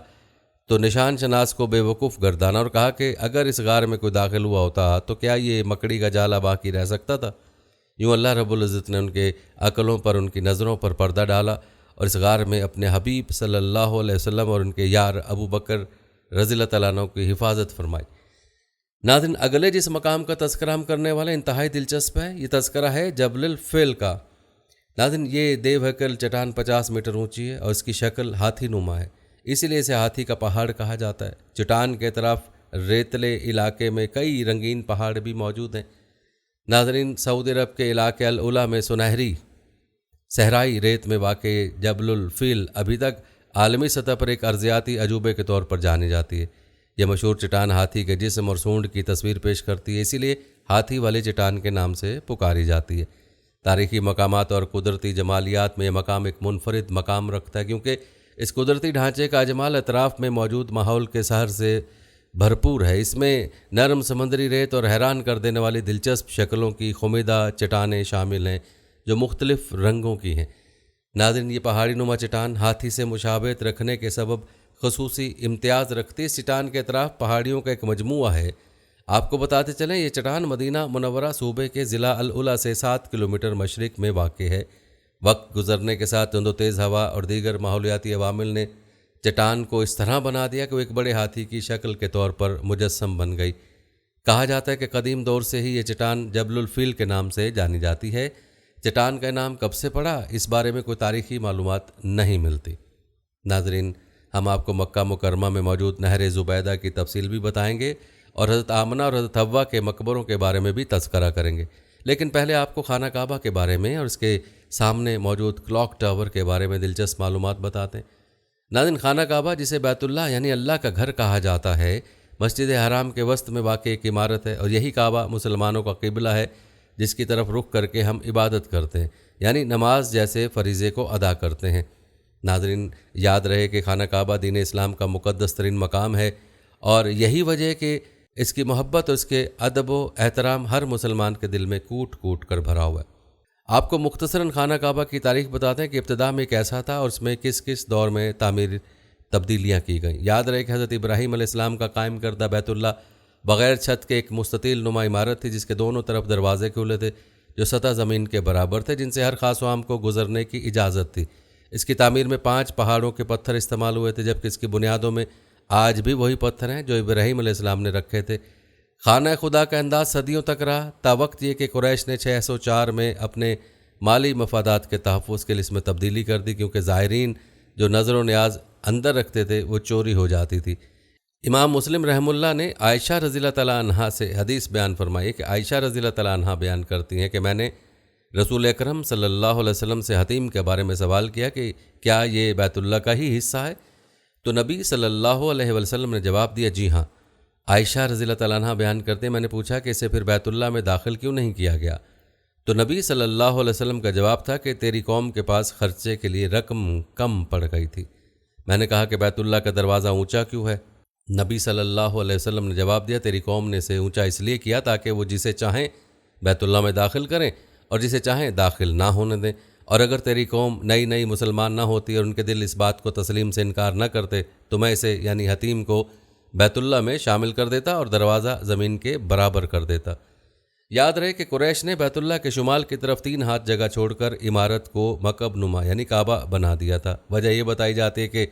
تو نشان شناس کو بے وقوف گردانا اور کہا کہ اگر اس غار میں کوئی داخل ہوا ہوتا تو کیا یہ مکڑی کا جالا باقی رہ سکتا تھا؟ یوں اللہ رب العزت نے ان کے عقلوں پر، ان کی نظروں پر پردہ ڈالا اور اس غار میں اپنے حبیب صلی اللہ علیہ وسلم اور ان کے یار ابو بکر رضی اللہ تعالیٰ عنہ کی حفاظت فرمائی۔ ناظرین، اگلے جس مقام کا تذکرہ ہم کرنے والے انتہائی دلچسپ ہے، یہ تذکرہ ہے جبل الفیل کا۔ ناظرین، یہ دیو ہیکل چٹان 50 میٹر اونچی ہے اور اس کی شکل ہاتھی نما ہے، اسی لیے اسے ہاتھی کا پہاڑ کہا جاتا ہے۔ چٹان کے طرف ریتلے علاقے میں کئی رنگین پہاڑ بھی موجود ہیں۔ ناظرین، سعودی عرب کے علاقے العلا میں سنہری صحرائی ریت میں واقع جبل الفیل ابھی تک عالمی سطح پر ایک ارضیاتی عجوبے کے طور پر جانی جاتی ہے۔ یہ مشہور چٹان ہاتھی کے جسم اور سونڈ کی تصویر پیش کرتی ہے، اسی لیے ہاتھی والے چٹان کے نام سے پکاری جاتی ہے۔ تاریخی مقامات اور قدرتی جمالیات میں یہ مقام ایک منفرد مقام رکھتا ہے، کیونکہ اس قدرتی ڈھانچے کا اجمال اطراف میں موجود ماحول کے سحر سے بھرپور ہے۔ اس میں نرم سمندری ریت اور حیران کر دینے والی دلچسپ شکلوں کی خمیدہ چٹانیں شامل ہیں جو مختلف رنگوں کی ہیں۔ ناظرین، یہ پہاڑی نما چٹان ہاتھی سے مشابہت رکھنے کے سبب خصوصی امتیاز رکھتی ہے۔ اس چٹان کے اطراف پہاڑیوں کا ایک مجموعہ ہے۔ آپ کو بتاتے چلیں، یہ چٹان مدینہ منورہ صوبے کے ضلع العلا سے 7 کلومیٹر مشرق میں واقع ہے۔ وقت گزرنے کے ساتھ تند و تیز ہوا اور دیگر ماحولیاتی عوامل نے چٹان کو اس طرح بنا دیا کہ وہ ایک بڑے ہاتھی کی شکل کے طور پر مجسم بن گئی۔ کہا جاتا ہے کہ قدیم دور سے ہی یہ چٹان جبل الفیل کے نام سے جانی جاتی ہے۔ چٹان کا نام کب سے پڑا، اس بارے میں کوئی تاریخی معلومات نہیں ملتی۔ ناظرین، ہم آپ کو مکہ مکرمہ میں موجود نہر زبیدہ کی تفصیل بھی بتائیں گے اور حضرت آمنہ اور حضرت حوا کے مقبروں کے بارے میں بھی تذکرہ کریں گے، لیکن پہلے آپ کو خانہ کعبہ کے بارے میں اور اس کے سامنے موجود کلاک ٹاور کے بارے میں دلچسپ معلومات بتاتے ہیں۔ ناظرین، خانہ کعبہ جسے بیت اللہ یعنی اللہ کا گھر کہا جاتا ہے، مسجد حرام کے وسط میں واقع ایک عمارت ہے، اور یہی کعبہ مسلمانوں کا قبلہ ہے جس کی طرف رخ کر کے ہم عبادت کرتے ہیں، یعنی نماز جیسے فریضے کو ادا کرتے ہیں۔ ناظرین، یاد رہے کہ خانہ کعبہ دین اسلام کا مقدس ترین مقام ہے، اور یہی وجہ ہے کہ اس کی محبت اور اس کے ادب و احترام ہر مسلمان کے دل میں کوٹ کوٹ کر بھرا ہوا ہے۔ آپ کو مختصراً خانہ کعبہ کی تاریخ بتاتے ہیں کہ ابتدا میں کیسا تھا اور اس میں کس کس دور میں تعمیر تبدیلیاں کی گئیں۔ یاد رہے کہ حضرت ابراہیم علیہ السلام کا قائم کردہ بیت اللہ بغیر چھت کے ایک مستطیل نما عمارت تھی، جس کے دونوں طرف دروازے کھلے تھے جو سطح زمین کے برابر تھے، جن سے ہر خاص و عام کو گزرنے کی اجازت تھی۔ اس کی تعمیر میں 5 پہاڑوں کے پتھر استعمال ہوئے تھے، جبکہ اس کی بنیادوں میں آج بھی وہی پتھر ہیں جو ابراہیم علیہ السلام نے رکھے تھے۔ خانہ خدا کا انداز صدیوں تک رہا، تا وقت یہ کہ قریش نے 604 میں اپنے مالی مفادات کے تحفظ کے لیے اس میں تبدیلی کر دی، کیونکہ زائرین جو نظر و نیاز اندر رکھتے تھے وہ چوری ہو جاتی تھی۔ امام مسلم رحمہ اللہ نے عائشہ رضی اللہ تعالیٰ عنہا سے حدیث بیان فرمائی کہ عائشہ رضی اللہ تعالیٰ عنہا بیان کرتی ہیں کہ میں نے رسول اکرم صلی اللہ علیہ وسلم سے حتیم کے بارے میں سوال کیا کہ کیا یہ بیت اللہ کا ہی حصہ ہے؟ تو نبی صلی اللہ علیہ وسلم نے جواب دیا، جی ہاں۔ عائشہ رضی اللہ تعالیٰ عنہا بیان کرتے ہیں، میں نے پوچھا کہ اسے پھر بیت اللہ میں داخل کیوں نہیں کیا گیا؟ تو نبی صلی اللہ علیہ وسلم کا جواب تھا کہ تیری قوم کے پاس خرچے کے لیے رقم کم پڑ گئی تھی۔ میں نے کہا کہ بیت اللہ کا دروازہ اونچا کیوں ہے؟ نبی صلی اللہ علیہ وسلم نے جواب دیا، تیری قوم نے اسے اونچا اس لیے کیا تاکہ وہ جسے چاہیں بیت اللہ میں داخل کریں اور جسے چاہیں داخل نہ ہونے دیں، اور اگر تیری قوم نئی مسلمان نہ ہوتی اور ان کے دل اس بات کو تسلیم سے انکار نہ کرتے تو میں اسے یعنی حتیم کو بیت اللہ میں شامل کر دیتا اور دروازہ زمین کے برابر کر دیتا۔ یاد رہے کہ قریش نے بیت اللہ کے شمال کی طرف 3 ہاتھ جگہ چھوڑ کر عمارت کو مکعب نما یعنی کعبہ بنا دیا تھا۔ وجہ یہ بتائی جاتی ہے کہ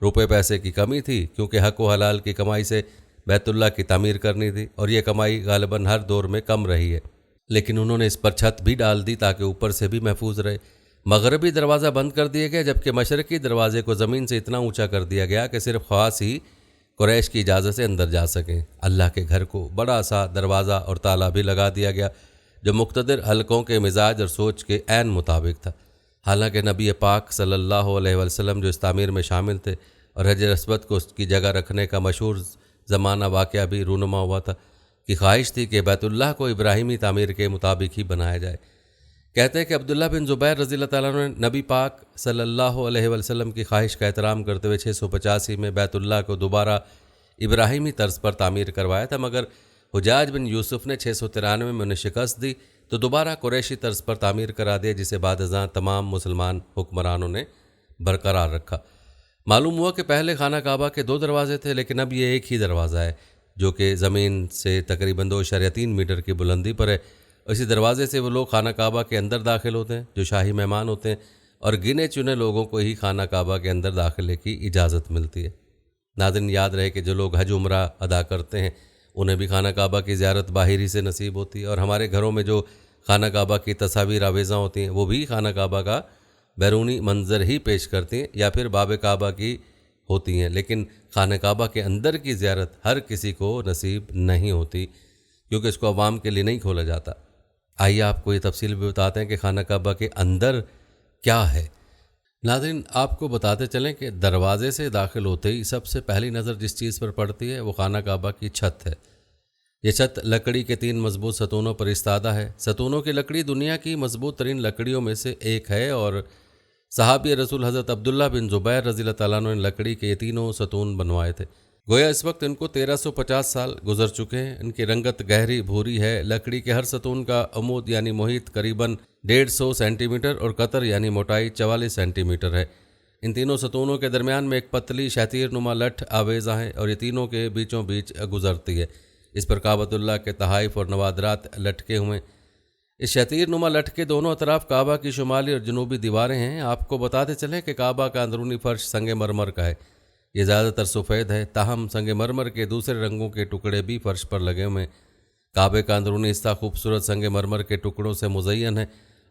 روپے پیسے کی کمی تھی، کیونکہ حق و حلال کی کمائی سے بیت اللہ کی تعمیر کرنی تھی اور یہ کمائی غالباً ہر دور میں کم رہی ہے، لیکن انہوں نے اس پر چھت بھی ڈال دی تاکہ اوپر سے بھی محفوظ رہے۔ مغربی دروازہ بند کر دیا گیا، جبکہ مشرقی دروازے کو زمین سے اتنا اونچا کر دیا گیا کہ صرف خواص ہی قریش کی اجازت سے اندر جا سکیں۔ اللہ کے گھر کو بڑا سا دروازہ اور تالا بھی لگا دیا گیا جو مقتدر حلقوں کے مزاج اور سوچ کے عین مطابق تھا۔ حالانکہ نبی پاک صلی اللہ علیہ وسلم جو اس تعمیر میں شامل تھے اور حجر اسود کو اس کی جگہ رکھنے کا مشہور زمانہ واقعہ بھی رونما ہوا تھا کہ خواہش تھی کہ بیت اللہ کو ابراہیمی تعمیر کے مطابق ہی بنایا جائے۔ کہتے ہیں کہ عبداللہ بن زبیر رضی اللہ تعالیٰ عنہ نے نبی پاک صلی اللہ علیہ وسلم کی خواہش کا احترام کرتے ہوئے 685 میں بیت اللہ کو دوبارہ ابراہیمی طرز پر تعمیر کروایا تھا، مگر حجاج بن یوسف نے 693 میں انہیں شکست دی تو دوبارہ قریشی طرز پر تعمیر کرا دیا، جسے بعد ازاں تمام مسلمان حکمرانوں نے برقرار رکھا۔ معلوم ہوا کہ پہلے خانہ کعبہ کے 2 دروازے تھے، لیکن اب یہ ایک ہی دروازہ ہے جو کہ زمین سے تقریباً 2.3 میٹر کی بلندی پر ہے۔ اسی دروازے سے وہ لوگ خانہ کعبہ کے اندر داخل ہوتے ہیں جو شاہی مہمان ہوتے ہیں، اور گنے چنے لوگوں کو ہی خانہ کعبہ کے اندر داخلے کی اجازت ملتی ہے۔ ناظرین، یاد رہے کہ جو لوگ حج عمرہ ادا کرتے ہیں انہیں بھی خانہ کعبہ کی زیارت باہری سے نصیب ہوتی ہے، اور ہمارے گھروں میں جو خانہ کعبہ کی تصاویر آویزاں ہوتی ہیں وہ بھی خانہ کعبہ کا بیرونی منظر ہی پیش کرتی ہیں یا پھر باب کعبہ کی ہوتی ہیں، لیکن خانہ کعبہ کے اندر کی زیارت ہر کسی کو نصیب نہیں ہوتی، کیونکہ اس کو عوام کے لیے نہیں کھولا جاتا۔ آئیے آپ کو یہ تفصیل بھی بتاتے ہیں کہ خانہ کعبہ کے اندر کیا ہے۔ ناظرین، آپ کو بتاتے چلیں کہ دروازے سے داخل ہوتے ہی سب سے پہلی نظر جس چیز پر پڑتی ہے وہ خانہ کعبہ کی چھت ہے۔ یہ چھت لکڑی کے 3 مضبوط ستونوں پر استادہ ہے۔ ستونوں کی لکڑی دنیا کی مضبوط ترین لکڑیوں میں سے ایک ہے، اور صحابی رسول حضرت عبداللہ بن زبیر رضی اللہ تعالیٰ عنہ نے لکڑی کے یہ تینوں ستون بنوائے تھے۔ گویا اس وقت ان کو 1350 سال گزر چکے ہیں۔ ان کی رنگت گہری بھوری ہے۔ لکڑی کے ہر ستون کا عمود یعنی محیط قریباً 150 سینٹی میٹر اور قطر یعنی موٹائی 44 سینٹی میٹر ہے۔ ان تینوں ستونوں کے درمیان میں ایک پتلی شتیر نما لٹھ آویزاں ہے اور یہ تینوں کے بیچوں بیچ گزرتی ہے۔ اس پر کعبۃ اللہ کے تحائف اور نوادرات لٹکے ہوئے۔ اس شتیر نما لٹھ کے دونوں اطراف کعبہ کی شمالی اور جنوبی دیواریں ہیں۔ آپ کو بتاتے چلیں کہ کعبہ کا اندرونی فرش سنگ مرمر کا ہے۔ یہ زیادہ تر سفید ہے، تاہم سنگ مرمر کے دوسرے رنگوں کے ٹکڑے بھی فرش پر لگے ہوئے ہیں۔ کعبے کا اندرونی حصہ خوبصورت سنگ مرمر کے ٹکڑوں سے مزین ہے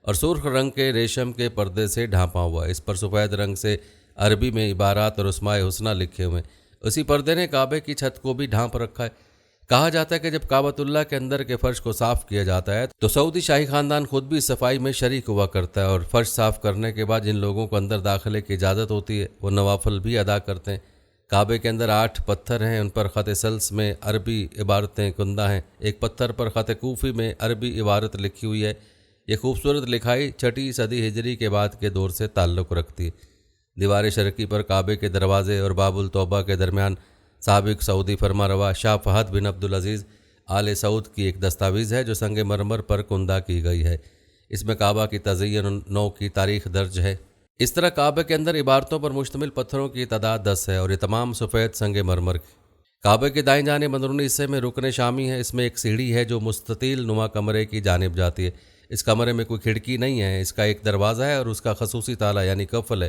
اور سرخ رنگ کے ریشم کے پردے سے ڈھانپا ہوا ہے۔ اس پر سفید رنگ سے عربی میں عبارات اور اسماء حسنہ لکھے ہوئے ہیں۔ اسی پردے نے کعبے کی چھت کو بھی ڈھانپ رکھا ہے۔ کہا جاتا ہے کہ جب کعبۃ اللہ کے اندر کے فرش کو صاف کیا جاتا ہے تو سعودی شاہی خاندان خود بھی صفائی میں شریک ہوا کرتا ہے، اور فرش صاف کرنے کے بعد جن لوگوں کو اندر داخلے کی اجازت ہوتی ہے وہ نوافل بھی ادا کرتے ہیں۔ کعبے کے اندر 8 پتھر ہیں، ان پر خط سلس میں عربی عبارتیں کندہ ہیں۔ ایک پتھر پر خط کوفی میں عربی عبارت لکھی ہوئی ہے۔ یہ خوبصورت لکھائی 6 صدی ہجری کے بعد کے دور سے تعلق رکھتی ہے۔ دیوار شرقی پر کعبے کے دروازے اور باب التوبہ کے درمیان سابق سعودی فرما روا شاہ فہد بن عبدالعزیز آل سعود کی ایک دستاویز ہے جو سنگ مرمر پر کندہ کی گئی ہے۔ اس میں کعبہ کی تزئین نو کی تاریخ درج ہے۔ اس طرح کعبے کے اندر عبارتوں پر مشتمل پتھروں کی تعداد 10 ہے اور یہ تمام سفید سنگ مرمر کی۔ کعبے کے دائیں جانب اندرونی حصے میں رکن شامی ہے۔ اس میں ایک سیڑھی ہے جو مستطیل نما کمرے کی جانب جاتی ہے۔ اس کمرے میں کوئی کھڑکی نہیں ہے، اس کا ایک دروازہ ہے اور اس کا خصوصی تالا یعنی قفل ہے۔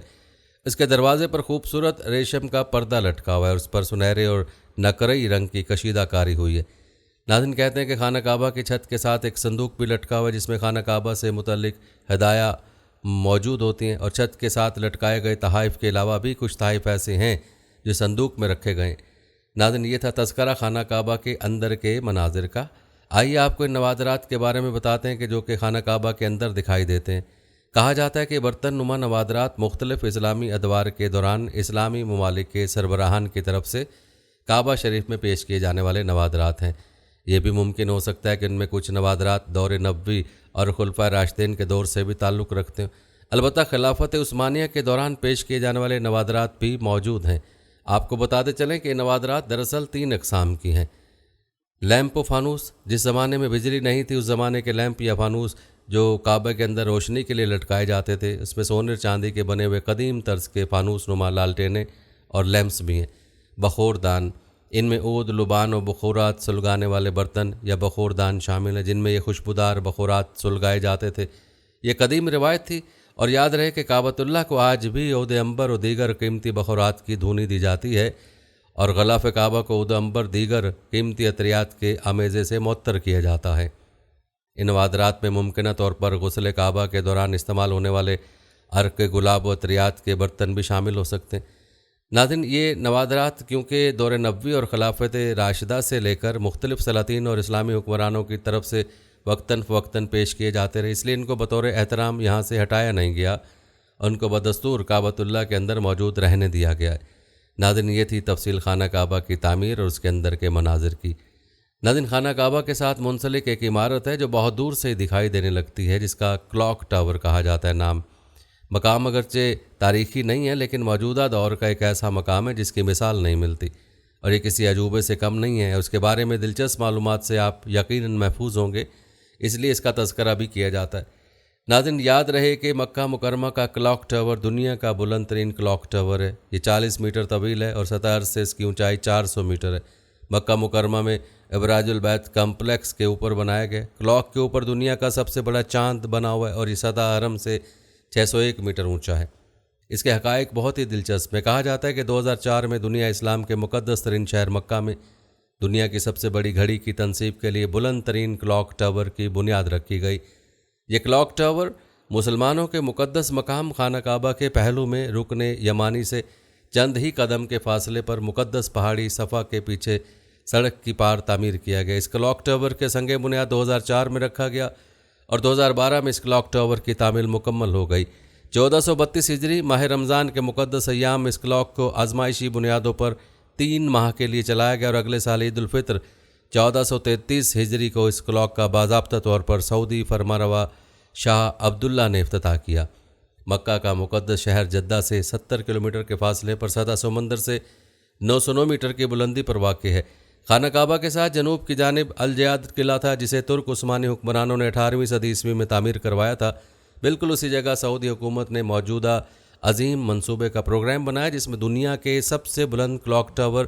اس کے دروازے پر خوبصورت ریشم کا پردہ لٹکا ہوا ہے اور اس پر سنہرے اور نقرئی رنگ کی کشیدہ کاری ہوئی ہے۔ ناظرین، کہتے ہیں کہ خانہ کعبہ کی چھت کے ساتھ ایک صندوق بھی لٹکا ہوا ہے جس میں خانہ کعبہ سے متعلق ہدایہ موجود ہوتی ہیں، اور چھت کے ساتھ لٹکائے گئے تحائف کے علاوہ بھی کچھ تحائف ایسے ہیں جو صندوق میں رکھے گئے ہیں۔ ناظرین، یہ تھا تذکرہ خانہ کعبہ کے اندر کے مناظر کا۔ آئیے آپ کو ان نوادرات کے بارے میں بتاتے ہیں کہ جو کہ خانہ کعبہ کے اندر دکھائی دیتے ہیں۔ کہا جاتا ہے کہ برتن نما نوادرات مختلف اسلامی ادوار کے دوران اسلامی ممالک کے سربراہان کی طرف سے کعبہ شریف میں پیش کیے جانے والے نوادرات ہیں۔ یہ بھی ممکن ہو سکتا ہے کہ ان میں کچھ نوادرات دور نبوی اور خلفائے راشدین کے دور سے بھی تعلق رکھتے ہیں۔ البتہ خلافت عثمانیہ کے دوران پیش کیے جانے والے نوادرات بھی موجود ہیں۔ آپ کو بتاتے چلیں کہ یہ نوادرات دراصل 3 اقسام کی ہیں۔ لیمپ و فانوس، جس زمانے میں بجلی نہیں تھی اس زمانے کے لیمپ یا فانوس جو کعبہ کے اندر روشنی کے لیے لٹکائے جاتے تھے، اس میں سونے چاندی کے بنے ہوئے قدیم طرز کے فانوس نما لالٹینیں اور لیمپس بھی ہیں۔ بخور دان، ان میں عود، لبان و بخورات سلگانے والے برتن یا بخور دان شامل ہیں جن میں یہ خوشبودار بخورات سلگائے جاتے تھے۔ یہ قدیم روایت تھی اور یاد رہے کہ کعبۃ اللہ کو آج بھی عود عنبر اور دیگر قیمتی بخورات کی دھونی دی جاتی ہے، اور غلاف کعبہ کو عود عنبر دیگر قیمتی عطریات کے آمیزے سے معطر کیا جاتا ہے۔ ان نوادرات میں ممکنہ طور پر غسل کعبہ کے دوران استعمال ہونے والے عرق گلاب و عطریات کے برتن بھی شامل ہو سکتے ہیں۔ ناظرین، یہ نوادرات کیونکہ دور نبوی اور خلافت راشدہ سے لے کر مختلف سلاطین اور اسلامی حکمرانوں کی طرف سے وقتاً فوقتاً پیش کیے جاتے رہے، اس لیے ان کو بطور احترام یہاں سے ہٹایا نہیں گیا، ان کو بدستور کعبۃ اللہ کے اندر موجود رہنے دیا گیا ہے۔ ناظرین، یہ تھی تفصیل خانہ کعبہ کی تعمیر اور اس کے اندر کے مناظر کی۔ ناظرین، خانہ کعبہ کے ساتھ منسلک ایک عمارت ہے جو بہت دور سے دکھائی دینے لگتی ہے، جس کا کلاک ٹاور کہا جاتا ہے نام۔ مقام اگرچہ تاریخی نہیں ہے، لیکن موجودہ دور کا ایک ایسا مقام ہے جس کی مثال نہیں ملتی، اور یہ کسی عجوبے سے کم نہیں ہے۔ اس کے بارے میں دلچسپ معلومات سے آپ یقیناً محفوظ ہوں گے، اس لیے اس کا تذکرہ بھی کیا جاتا ہے۔ ناظرین، یاد رہے کہ مکہ مکرمہ کا کلاک ٹاور دنیا کا بلند ترین کلاک ٹاور ہے۔ یہ 40 میٹر طویل ہے اور سطح عرض سے اس کی اونچائی 400 میٹر ہے۔ مکہ مکرمہ میں ابراج البیت کمپلیکس کے اوپر بنایا گیا۔ کلاک کے اوپر دنیا کا سب سے بڑا چاند بنا ہوا ہے اور یہ سطح حرم سے 601 میٹر اونچا ہے۔ اس کے حقائق بہت ہی دلچسپ ہیں۔ کہا جاتا ہے کہ 2004 میں دنیا اسلام کے مقدس ترین شہر مکہ میں دنیا کی سب سے بڑی گھڑی کی تنصیب کے لیے بلند ترین کلاک ٹاور کی بنیاد رکھی گئی۔ یہ کلاک ٹاور مسلمانوں کے مقدس مقام خانہ کعبہ کے پہلو میں رکن یمانی سے چند ہی قدم کے فاصلے پر مقدس پہاڑی صفا کے پیچھے سڑک کی پار تعمیر کیا گیا۔ اس کلاک ٹاور کے سنگ بنیاد 2004 میں رکھا گیا اور 2012 میں اس کلاک ٹاور کی تعمیر مکمل ہو گئی۔ 1432 ہجری ماہ رمضان کے مقدس ایام اس کلاک کو آزمائشی بنیادوں پر 3 ماہ کے لیے چلایا گیا، اور اگلے سال عید الفطر 1433 ہجری کو اس کلاک کا باضابطہ طور پر سعودی فرمانروا شاہ عبداللہ نے افتتاح کیا۔ مکہ کا مقدس شہر جدہ سے 70 کلومیٹر کے فاصلے پر سطح سمندر سے 909 میٹر کی بلندی پر واقع ہے۔ خانہ کعبہ کے ساتھ جنوب کی جانب الجیاد قلعہ تھا، جسے ترک عثمانی حکمرانوں نے 18ویں صدی عیسوی میں تعمیر کروایا تھا۔ بالکل اسی جگہ سعودی حکومت نے موجودہ عظیم منصوبے کا پروگرام بنایا، جس میں دنیا کے سب سے بلند کلاک ٹاور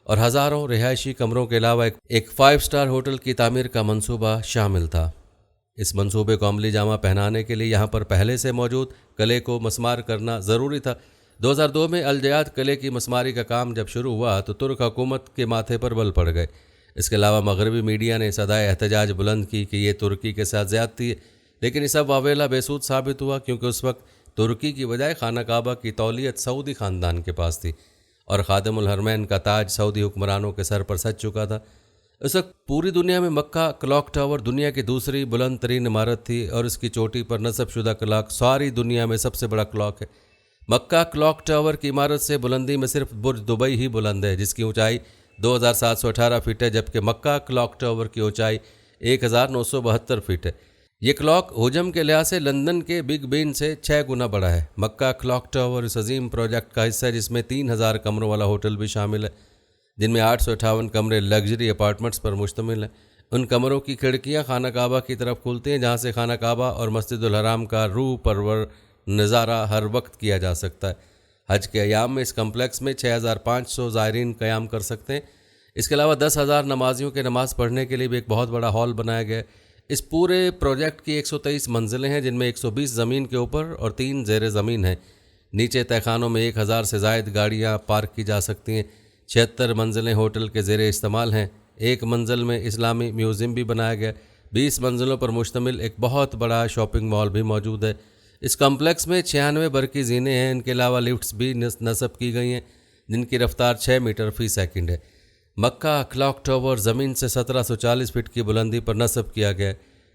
اور ہزاروں رہائشی کمروں کے علاوہ ایک 5 اسٹار ہوٹل کی تعمیر کا منصوبہ شامل تھا۔ اس منصوبے کو عملی جامہ پہنانے کے لیے یہاں پر پہلے سے موجود قلعے کو مسمار کرنا ضروری تھا۔ 2002 میں الجیاد قلعے کی مسماری کا کام جب شروع ہوا تو ترک حکومت کے ماتھے پر بل پڑ گئے۔ اس کے علاوہ مغربی میڈیا نے صدائے احتجاج بلند کی کہ یہ ترکی کے ساتھ زیادتی ہے، لیکن یہ سب واویلا بے سود ثابت ہوا، کیونکہ اس وقت ترکی کی بجائے خانہ کعبہ کی تولیت سعودی خاندان کے پاس تھی، اور خادم الحرمین کا تاج سعودی حکمرانوں کے سر پر سج چکا تھا۔ اس وقت پوری دنیا میں مکہ کلاک ٹاور دنیا کی دوسری بلند ترین عمارت تھی، اور اس کی چوٹی پر نصب شدہ کلاک ساری دنیا میں سب سے بڑا کلاک ہے۔ مکہ کلاک ٹاور کی عمارت سے بلندی میں صرف برج دبئی ہی بلند ہے، جس کی اونچائی 2718 فٹ ہے، جبکہ مکہ کلاک ٹاور کی اونچائی 1972 فٹ ہے۔ یہ کلاک حجم کے لحاظ سے لندن کے بگ بین سے 6 گنا بڑا ہے۔ مکہ کلاک ٹاور اس عظیم پروجیکٹ کا حصہ ہے، جس میں 3000 کمروں والا ہوٹل بھی شامل ہے، جن میں 858 کمرے لگژری اپارٹمنٹس پر مشتمل ہیں۔ ان کمروں کی کھڑکیاں خانہ کعبہ کی طرف کھلتی ہیں، جہاں سے خانہ کعبہ اور مسجد الحرام کا روح پرور نظارہ ہر وقت کیا جا سکتا ہے۔ حج کے ایام میں اس کمپلیکس میں 6500 زائرین قیام کر سکتے ہیں۔ اس کے علاوہ 10,000 نمازیوں کے نماز پڑھنے کے لیے بھی ایک بہت بڑا ہال بنایا گیا ہے۔ اس پورے پروجیکٹ کی 123 منزلیں ہیں، جن میں 120 زمین کے اوپر اور 3 زیر زمین ہیں۔ نیچے تہخانوں میں 1000 سے زائد گاڑیاں پارک کی جا سکتی ہیں۔ 76 منزلیں ہوٹل کے زیر استعمال ہیں۔ ایک منزل میں اسلامی میوزیم بھی بنایا گیا۔ 20 منزلوں پر مشتمل ایک بہت بڑا شاپنگ مال بھی موجود ہے۔ اس کمپلیکس میں 96 برقی زینے ہیں۔ ان کے علاوہ لفٹس بھی نصب کی گئی ہیں، جن کی رفتار 6 میٹر فی سیکنڈ ہے۔ مکہ کلاک ٹاور زمین سے 1740 فٹ کی بلندی پر نصب کیا گیا ہے۔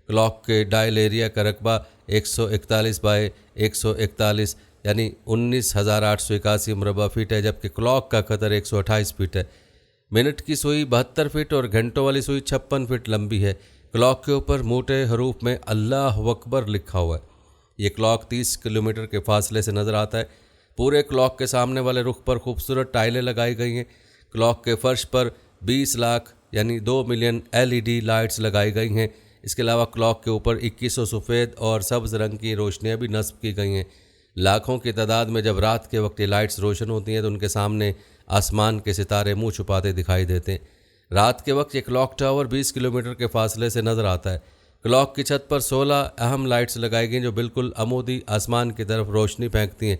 کلاک کے ڈائل ایریا کا رقبہ 141 بائی 141 یعنی 19,881 مربع فٹ ہے، جبکہ کلاک کا قطر 128 فٹ ہے۔ منٹ کی سوئی 72 فٹ اور گھنٹوں والی سوئی 56 فٹ لمبی ہے۔ کلاک کے اوپر موٹے حروف میں اللہ اکبر لکھا ہوا ہے۔ یہ کلاک 30 کلومیٹر کے فاصلے سے نظر آتا ہے۔ پورے کلاک کے سامنے والے رخ پر خوبصورت ٹائلیں لگائی گئی ہیں۔ کلاک کے فرش پر 20 لاکھ یعنی 2 ملین LED لائٹس لگائی گئی ہیں۔ اس کے علاوہ کلاک کے اوپر 2100 سفید اور سبز رنگ کی روشنیاں بھی نصب کی گئی ہیں۔ لاکھوں کی تعداد میں جب رات کے وقت یہ لائٹس روشن ہوتی ہیں تو ان کے سامنے آسمان کے ستارے منہ چھپاتے دکھائی دیتے ہیں۔ رات کے وقت یہ کلاک ٹاور 20 کلومیٹر کے فاصلے سے نظر آتا ہے۔ کلاک کی چھت پر 16 اہم لائٹس لگائی گئیں جو بالکل عمودی آسمان کی طرف روشنی پھینکتی ہیں،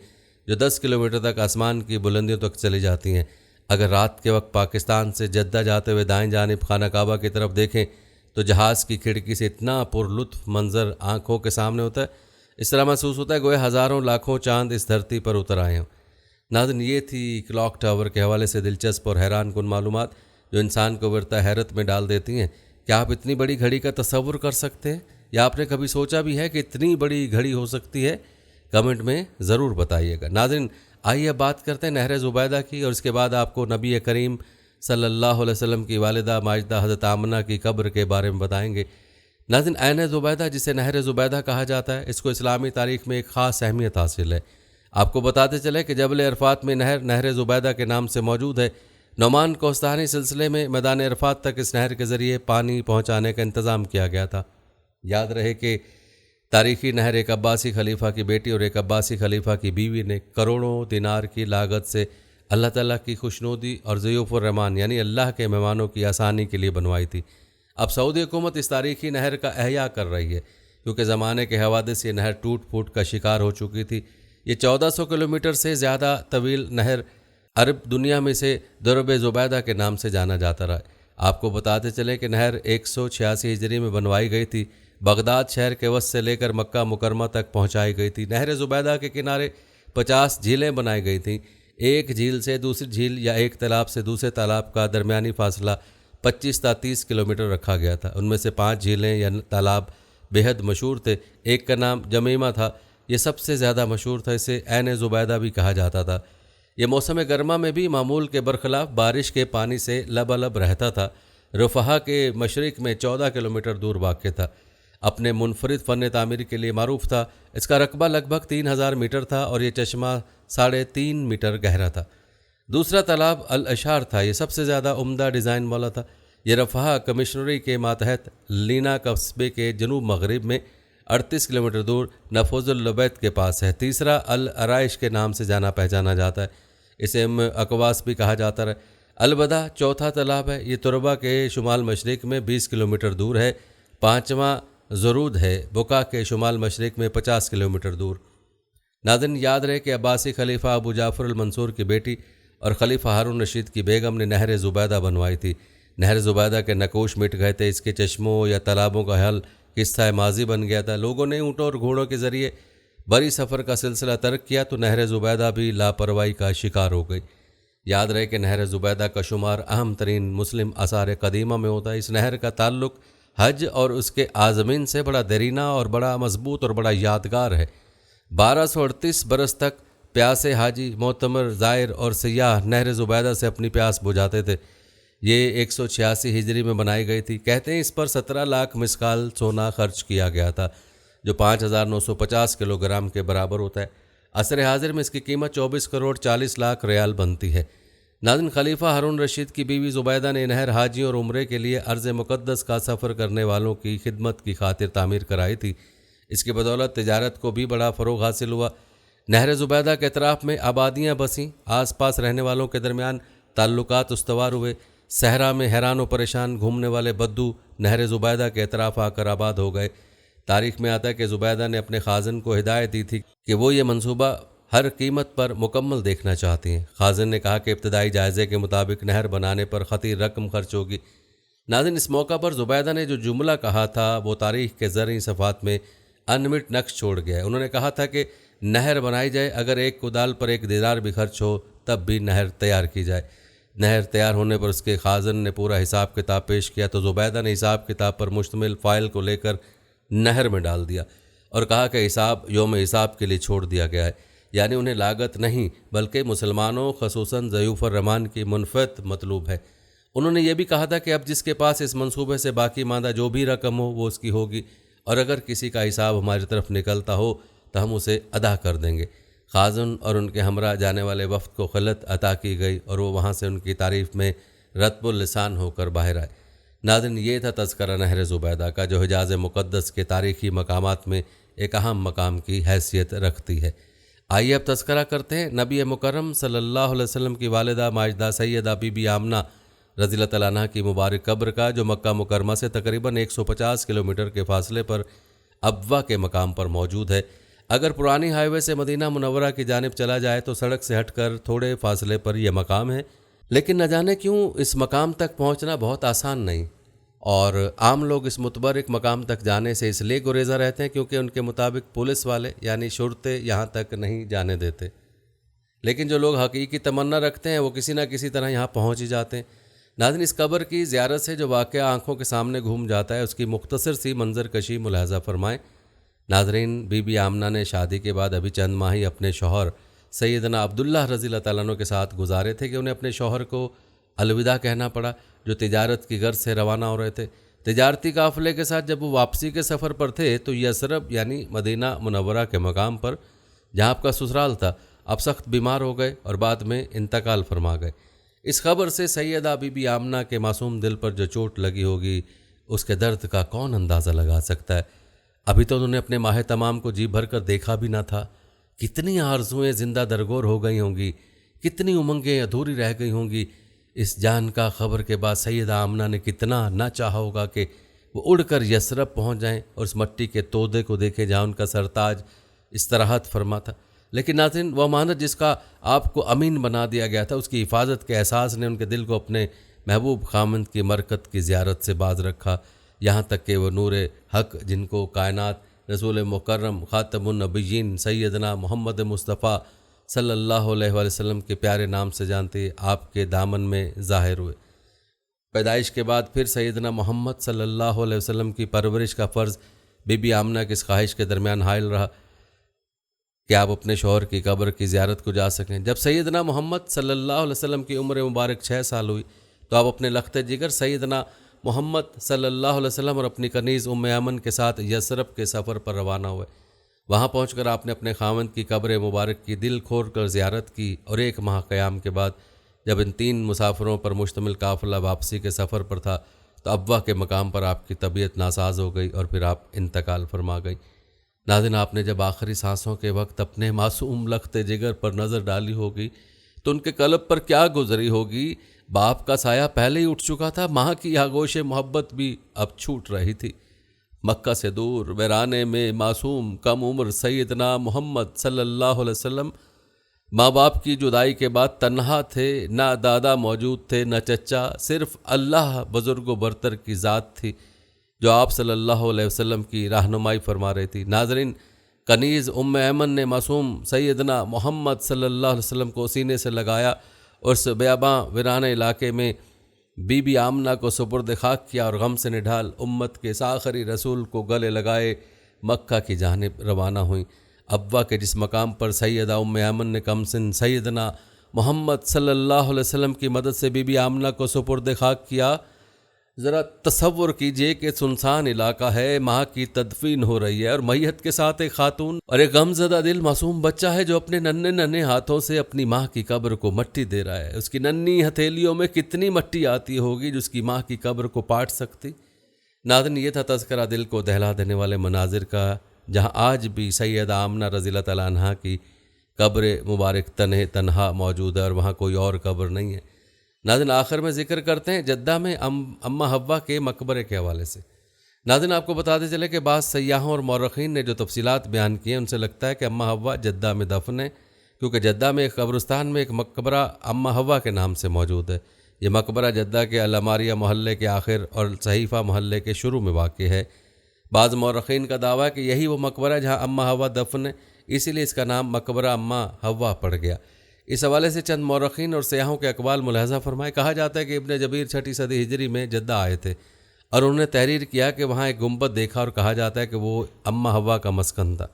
جو 10 کلومیٹر تک آسمان کی بلندیوں تک چلی جاتی ہیں۔ اگر رات کے وقت پاکستان سے جدہ جاتے ہوئے دائیں جانب خانہ کعبہ کی طرف دیکھیں تو جہاز کی کھڑکی سے اتنا پرلطف منظر آنکھوں کے سامنے ہوتا ہے، اس طرح محسوس ہوتا ہے گویا ہزاروں لاکھوں چاند اس دھرتی پر اتر آئے ہوں۔ ناظرین، یہ تھی کلاک ٹاور کے حوالے سے دلچسپ اور حیران کن معلومات جو انسان کو ورتا حیرت میں ڈال دیتی ہیں۔ کیا آپ اتنی بڑی گھڑی کا تصور کر سکتے ہیں، یا آپ نے کبھی سوچا بھی ہے کہ اتنی بڑی گھڑی ہو سکتی ہے؟ کمنٹ میں ضرور بتائیے گا۔ ناظرین، آئیے اب بات کرتے ہیں نہر زبیدہ کی، اور اس کے بعد آپ کو نبی کریم صلی اللہ علیہ وسلم کی والدہ ماجدہ حضرت آمنہ کی قبر کے بارے میں بتائیں گے۔ ناظرین، عین زبیدہ جسے نہر زبیدہ کہا جاتا ہے، اس کو اسلامی تاریخ میں ایک خاص اہمیت حاصل ہے۔ آپ کو بتاتے چلے کہ جبل عرفات میں نہر زبیدہ کے نام سے موجود ہے۔ نعمان کوہستانی سلسلے میں میدان عرفات تک اس نہر کے ذریعے پانی پہنچانے کا انتظام کیا گیا تھا۔ یاد رہے کہ تاریخی نہر ایک عباسی خلیفہ کی بیٹی اور ایک عباسی خلیفہ کی بیوی نے کروڑوں دینار کی لاگت سے اللہ تعالیٰ کی خوشنودی اور ضیوف الرحمان یعنی اللہ کے مہمانوں کی آسانی کے لیے بنوائی تھی۔ اب سعودی حکومت اس تاریخی نہر کا احیاء کر رہی ہے، کیونکہ زمانے کے حوادث سے یہ نہر ٹوٹ پھوٹ کا شکار ہو چکی تھی۔ یہ 1400 کلومیٹر سے زیادہ طویل نہر عرب دنیا میں سے درب زبیدہ کے نام سے جانا جاتا رہا ہے۔ آپ کو بتاتے چلیں کہ نہر 186 ہجری میں بنوائی گئی تھی، بغداد شہر کے وسط سے لے کر مکہ مکرمہ تک پہنچائی گئی تھی۔ نہر زبیدہ کے کنارے 50 جھیلیں بنائی گئی تھیں۔ ایک جھیل سے دوسری جھیل یا ایک تالاب سے دوسرے تالاب کا درمیانی فاصلہ 25 تا 30 کلومیٹر رکھا گیا تھا۔ ان میں سے 5 جھیلیں یا تالاب بے حد مشہور تھے۔ ایک کا نام جمیمہ تھا، یہ سب سے زیادہ مشہور تھا، اسے عین زبیدہ بھی کہا جاتا تھا۔ یہ موسم گرما میں بھی معمول کے برخلاف بارش کے پانی سے لبالب رہتا تھا۔ رفحا کے مشرق میں 14 کلومیٹر دور واقع تھا۔ اپنے منفرد فن تعمیر کے لیے معروف تھا۔ اس کا رقبہ لگ بھگ 3000 میٹر تھا اور یہ چشمہ 3.5 میٹر گہرا تھا۔ دوسرا تالاب الاشار تھا، یہ سب سے زیادہ عمدہ ڈیزائن والا تھا۔ یہ رفحا کمشنری کے ماتحت لینا قصبے کے جنوب مغرب میں 38 کلومیٹر دور نفوذ اللبید کے پاس ہے۔ تیسرا العرائش کے نام سے جانا پہچانا جاتا ہے، اسے اقواس بھی کہا جاتا ہے۔ البدہ چوتھا تالاب ہے، یہ تربہ کے شمال مشرق میں 20 کلومیٹر دور ہے۔ پانچواں زرود ہے، بکا کے شمال مشرق میں 50 کلومیٹر دور۔ ناظرین، یاد رہے کہ عباسی خلیفہ ابو جعفر المنصور کی بیٹی اور خلیفہ ہارون رشید کی بیگم نے نہر زبیدہ بنوائی تھی۔ نہر زبیدہ کے نقوش مٹ گئے تھے، اس کے چشموں یا تالابوں کا حل قصہ ماضی بن گیا تھا۔ لوگوں نے اونٹوں اور گھوڑوں کے ذریعے بری سفر کا سلسلہ ترک کیا تو نہر زبیدہ بھی لاپرواہی کا شکار ہو گئی۔ یاد رہے کہ نہر زبیدہ کا شمار اہم ترین مسلم آثار قدیمہ میں ہوتا ہے۔ اس نہر کا تعلق حج اور اس کے عازمین سے بڑا دیرینہ اور بڑا مضبوط اور بڑا یادگار ہے۔ 1238 برس تک پیاسے حاجی، معتمر، زائر اور سیاح نہر زبیدہ سے اپنی پیاس بجھاتے تھے۔ یہ 186 ہجری میں بنائی گئی تھی۔ کہتے ہیں اس پر 17 لاکھ مسقال سونا خرچ کیا گیا تھا، جو 5950 کلو گرام کے برابر ہوتا ہے۔ عصر حاضر میں اس کی قیمت 24 کروڑ 40 لاکھ ریال بنتی ہے۔ ناظرین، خلیفہ ہارون رشید کی بیوی زبیدہ نے نہر حاجیوں اور عمرے کے لیے ارض مقدس کا سفر کرنے والوں کی خدمت کی خاطر تعمیر کرائی تھی۔ اس کی بدولت تجارت کو بھی بڑا فروغ حاصل ہوا۔ نہر زبیدہ کے اطراف میں آبادیاں بسیں، آس پاس رہنے والوں کے درمیان تعلقات استوار ہوئے۔ صحرا میں حیران و پریشان گھومنے والے بدو نہر زبیدہ کے اطراف آ کر آباد ہو گئے۔ تاریخ میں آتا ہے کہ زبیدہ نے اپنے خازن کو ہدایت دی تھی کہ وہ یہ منصوبہ ہر قیمت پر مکمل دیکھنا چاہتی ہیں۔ خازن نے کہا کہ ابتدائی جائزے کے مطابق نہر بنانے پر خطیر رقم خرچ ہوگی۔ ناظرین، اس موقع پر زبیدہ نے جو جملہ کہا تھا وہ تاریخ کے زرعی صفحات میں انمٹ نقش چھوڑ گیا ہے۔ انہوں نے کہا تھا کہ نہر بنائی جائے، اگر ایک کدال پر 1 دینار بھی خرچ ہو تب بھی نہر تیار کی جائے۔ نہر تیار ہونے پر اس کے خازن نے پورا حساب کتاب پیش کیا تو زبیدہ نے حساب کتاب پر مشتمل فائل کو لے کر نہر میں ڈال دیا اور کہا کہ حساب یوم حساب کے لیے چھوڑ دیا گیا ہے، یعنی انہیں لاگت نہیں بلکہ مسلمانوں خصوصاً ضیوف الرحمان کی منفعت مطلوب ہے۔ انہوں نے یہ بھی کہا تھا کہ اب جس کے پاس اس منصوبے سے باقی ماندہ جو بھی رقم ہو وہ اس کی ہوگی، اور اگر کسی کا حساب ہماری طرف نکلتا ہو تو ہم اسے ادا کر دیں گے۔ خازن اور ان کے ہمراہ جانے والے وفد کو خلعت عطا کی گئی اور وہ وہاں سے ان کی تعریف میں رطب اللسان ہو کر باہر آئے۔ ناظرین، یہ تھا تذکرہ نہر زبیدہ کا، جو حجاز مقدس کے تاریخی مقامات میں ایک اہم مقام کی حیثیت رکھتی ہے۔ آئیے اب تذکرہ کرتے ہیں نبی مکرم صلی اللہ علیہ وسلم کی والدہ ماجدہ سیدہ بی بی آمنہ رضی اللہ تعالیٰ عنہ کی مبارک قبر کا، جو مکہ مکرمہ سے تقریباً 150 کلومیٹر کے فاصلے پر ابوا کے مقام پر موجود ہے۔ اگر پرانی ہائی وے سے مدینہ منورہ کی جانب چلا جائے تو سڑک سے ہٹ کر تھوڑے فاصلے پر یہ مقام ہے، لیکن نہ جانے کیوں اس مقام تک پہنچنا بہت آسان نہیں، اور عام لوگ اس متبرک مقام تک جانے سے اس لیے گریزاں رہتے ہیں کیونکہ ان کے مطابق پولیس والے یعنی شرطے یہاں تک نہیں جانے دیتے، لیکن جو لوگ حقیقی تمنا رکھتے ہیں وہ کسی نہ کسی طرح یہاں پہنچ ہی جاتے ہیں۔ ناظرین، اس قبر کی زیارت سے جو واقعہ آنکھوں کے سامنے گھوم جاتا ہے اس کی مختصر سی منظر کشی ملاحظہ فرمائیں۔ ناظرین، بی بی آمنہ نے شادی کے بعد ابھی چند ماہ ہی اپنے شوہر سیدنا عبداللہ رضی اللہ تعالیٰ عنہ کے ساتھ گزارے تھے کہ انہیں اپنے شوہر کو الوداع کہنا پڑا، جو تجارت کی غرض سے روانہ ہو رہے تھے۔ تجارتی قافلے کے ساتھ جب وہ واپسی کے سفر پر تھے تو یثرب یعنی مدینہ منورہ کے مقام پر، جہاں آپ کا سسرال تھا، آپ سخت بیمار ہو گئے اور بعد میں انتقال فرما گئے۔ اس خبر سے سیدہ بی بی آمنہ کے معصوم دل پر جو چوٹ لگی ہوگی، اس کے درد کا کون اندازہ لگا سکتا ہے۔ ابھی تو انہوں نے اپنے ماہ تمام کو جی بھر کر دیکھا بھی نہ تھا، کتنی آرزوئیں زندہ درگور ہو گئی ہوں گی، کتنی امنگیں ادھوری رہ گئی ہوں گی۔ اس جان کا خبر کے بعد سیدہ آمنہ نے کتنا نہ چاہا ہوگا کہ وہ اڑ کر یثرب پہنچ جائیں اور اس مٹی کے تودے کو دیکھے جہاں ان کا سرتاج استراحت فرما تھا۔ لیکن ناظرین، وہ امانت جس کا آپ کو امین بنا دیا گیا تھا، اس کی حفاظت کے احساس نے ان کے دل کو اپنے محبوب خامند کی مرکت کی زیارت سے باز رکھا، یہاں تک کہ وہ نور حق جن کو کائنات رسول مکرم خاتم النبیین سیدنا محمد مصطفیٰ صلی اللہ علیہ وآلہ وسلم کے پیارے نام سے جانتے، آپ کے دامن میں ظاہر ہوئے۔ پیدائش کے بعد پھر سیدنا محمد صلی اللہ علیہ وسلم کی پرورش کا فرض بی بی آمنہ کی اس خواہش کے درمیان حائل رہا کہ آپ اپنے شوہر کی قبر کی زیارت کو جا سکیں۔ جب سیدنا محمد صلی اللہ علیہ وسلم کی عمر مبارک 6 سال ہوئی تو آپ اپنے لخت جگر سیدنا محمد صلی اللہ علیہ وسلم اور اپنی کنیز ام ایمن کے ساتھ یثرب کے سفر پر روانہ ہوئے۔ وہاں پہنچ کر آپ نے اپنے خاوند کی قبر مبارک کی دل کھول کر زیارت کی، اور 1 ماہ قیام کے بعد جب ان 3 مسافروں پر مشتمل قافلہ واپسی کے سفر پر تھا تو ابوا کے مقام پر آپ کی طبیعت ناساز ہو گئی اور پھر آپ انتقال فرما گئی۔ ناظرین، آپ نے جب آخری سانسوں کے وقت اپنے معصوم لخت جگر پر نظر ڈالی ہوگی تو ان کے قلب پر کیا گزری ہوگی۔ باپ کا سایہ پہلے ہی اٹھ چکا تھا، ماں کی آغوش محبت بھی اب چھوٹ رہی تھی۔ مکہ سے دور ویرانے میں معصوم کم عمر سیدنا محمد صلی اللہ علیہ وسلم ماں باپ کی جدائی کے بعد تنہا تھے، نہ دادا موجود تھے نہ چچا، صرف اللہ بزرگ و برتر کی ذات تھی جو آپ صلی اللہ علیہ وسلم کی رہنمائی فرما رہی تھی۔ ناظرین، کنیز ام ایمن نے معصوم سیدنا محمد صلی اللہ علیہ وسلم کو سینے سے لگایا اور اس بیاباں ویرانے علاقے میں بی بی آمنہ کو سپرد خاک کیا اور غم سے نڈھال امت کے اس آخری رسول کو گلے لگائے مکہ کی جانب روانہ ہوئیں۔ ابوا کے جس مقام پر سیدہ ام ایمن نے کم سن سیدنا محمد صلی اللہ علیہ وسلم کی مدد سے بی بی آمنہ کو سپرد خاک کیا، ذرا تصور کیجئے کہ سنسان علاقہ ہے، ماں کی تدفین ہو رہی ہے اور میت کے ساتھ ایک خاتون اور ایک غمزدہ دل معصوم بچہ ہے جو اپنے ننھے ننھے ہاتھوں سے اپنی ماں کی قبر کو مٹی دے رہا ہے۔ اس کی ننھی ہتھیلیوں میں کتنی مٹی آتی ہوگی جو اس کی ماں کی قبر کو پاٹ سکتی۔ ناظرین، یہ تھا تذکرہ دل کو دہلا دینے والے مناظر کا، جہاں آج بھی سیدہ آمنہ رضی اللہ تعالیٰ عنہا کی قبر مبارک تنہا موجود ہے اور وہاں کوئی اور قبر نہیں ہے۔ ناظرین، آخر میں ذکر کرتے ہیں جدہ میں اماں حوا کے مقبرے کے حوالے سے۔ ناظرین، آپ کو بتاتے چلے کہ بعض سیاحوں اور مورخین نے جو تفصیلات بیان کی ہیں ان سے لگتا ہے کہ اماں حوا جدہ میں دفن ہے، کیونکہ جدہ میں ایک قبرستان میں ایک مقبرہ اماں حوا کے نام سے موجود ہے۔ یہ مقبرہ جدہ کے العماریہ محلے کے آخر اور صحیفہ محلے کے شروع میں واقع ہے۔ بعض مورخین کا دعویٰ ہے کہ یہی وہ مقبرہ جہاں اماں حوا دفن ہے، اسی لیے اس کا نام مقبرہ اماں حوا پڑ گیا۔ اس حوالے سے چند مورخین اور سیاحوں کے اقوال ملاحظہ فرمائے۔ کہا جاتا ہے کہ ابن جبیر 6 صدی ہجری میں جدہ آئے تھے اور انہوں نے تحریر کیا کہ وہاں ایک گنبد دیکھا اور کہا جاتا ہے کہ وہ اماں حوا کا مسکن تھا۔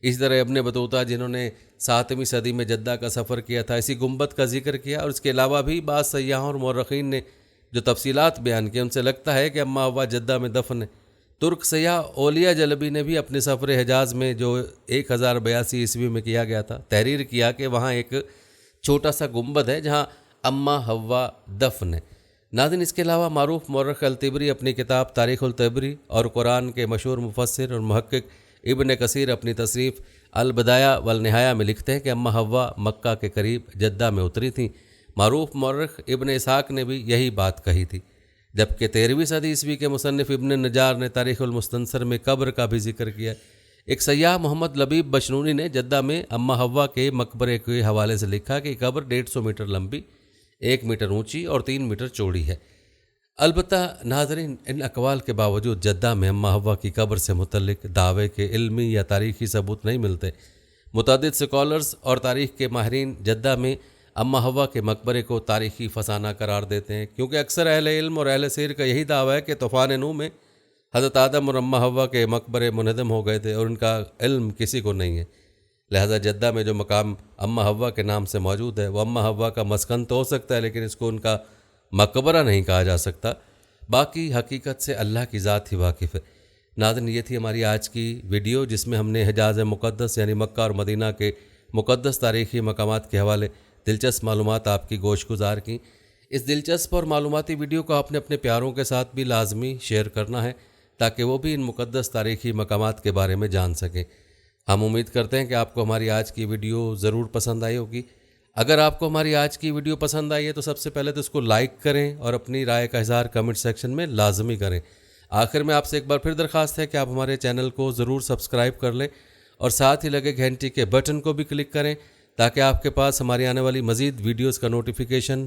اس طرح ابن بطوطہ جنہوں نے 7ویں صدی میں جدہ کا سفر کیا تھا، اسی گنبد کا ذکر کیا، اور اس کے علاوہ بھی بعض سیاحوں اور مورخین نے جو تفصیلات بیان کی ان سے لگتا ہے کہ اماں حوا جدہ میں دفن ہے۔ ترک سیاح اولیاء جلبی نے بھی اپنے سفر حجاز میں جو 1082 عیسوی میں کیا گیا تھا تحریر کیا کہ وہاں ایک چھوٹا سا گنبد ہے جہاں اماں حوا دفن ہے۔ ناظرین، اس کے علاوہ معروف مورخ الطبری اپنی کتاب تاریخ الطبری اور قرآن کے مشہور مفسر اور محقق ابن کثیر اپنی تصریف البدایہ والنہایہ میں لکھتے ہیں کہ اماں حوا مکہ کے قریب جدہ میں اتری تھیں۔ معروف مورخ ابن اسحاق نے بھی یہی بات کہی تھی، جبکہ 13ویں صدی عیسوی کے مصنف ابن نجار نے تاریخ المستنصر میں قبر کا بھی ذکر کیا۔ ایک سیاح محمد لبیب بشنونی نے جدہ میں اما حوا کے مقبرے کے حوالے سے لکھا کہ قبر 150 میٹر لمبی، 1 میٹر اونچی اور 3 میٹر چوڑی ہے۔ البتہ ناظرین، ان اقوال کے باوجود جدہ میں اما حوا کی قبر سے متعلق دعوے کے علمی یا تاریخی ثبوت نہیں ملتے۔ متعدد سکالرز اور تاریخ کے ماہرین جدہ میں اما حوا کے مقبرے کو تاریخی فسانہ قرار دیتے ہیں، کیونکہ اکثر اہل علم اور اہل سیر کا یہی دعویٰ ہے کہ طوفان نوح میں حضرت آدم اور اما حوا کے مقبرے منہدم ہو گئے تھے اور ان کا علم کسی کو نہیں ہے۔ لہذا جدہ میں جو مقام اما حوا کے نام سے موجود ہے وہ اما حوا کا مسکن تو ہو سکتا ہے، لیکن اس کو ان کا مقبرہ نہیں کہا جا سکتا۔ باقی حقیقت سے اللہ کی ذات ہی واقف ہے۔ ناظرین، یہ تھی ہماری آج کی ویڈیو، جس میں ہم نے حجاز مقدس یعنی مکہ اور مدینہ کے مقدس تاریخی مقامات کے حوالے دلچسپ معلومات آپ کی گوش گزار کی۔ اس دلچسپ اور معلوماتی ویڈیو کو آپ نے اپنے پیاروں کے ساتھ بھی لازمی شیئر کرنا ہے، تاکہ وہ بھی ان مقدس تاریخی مقامات کے بارے میں جان سکیں۔ ہم امید کرتے ہیں کہ آپ کو ہماری آج کی ویڈیو ضرور پسند آئی ہوگی۔ اگر آپ کو ہماری آج کی ویڈیو پسند آئی ہے تو سب سے پہلے تو اس کو لائک کریں اور اپنی رائے کا اظہار کمنٹ سیکشن میں لازمی کریں۔ آخر میں آپ سے ایک بار پھر درخواست ہے کہ آپ ہمارے چینل کو ضرور سبسکرائب کر لیں اور ساتھ ہی لگے گھنٹی کے بٹن کو بھی کلک کریں، تاکہ آپ کے پاس ہماری آنے والی مزید ویڈیوز کا نوٹیفیکیشن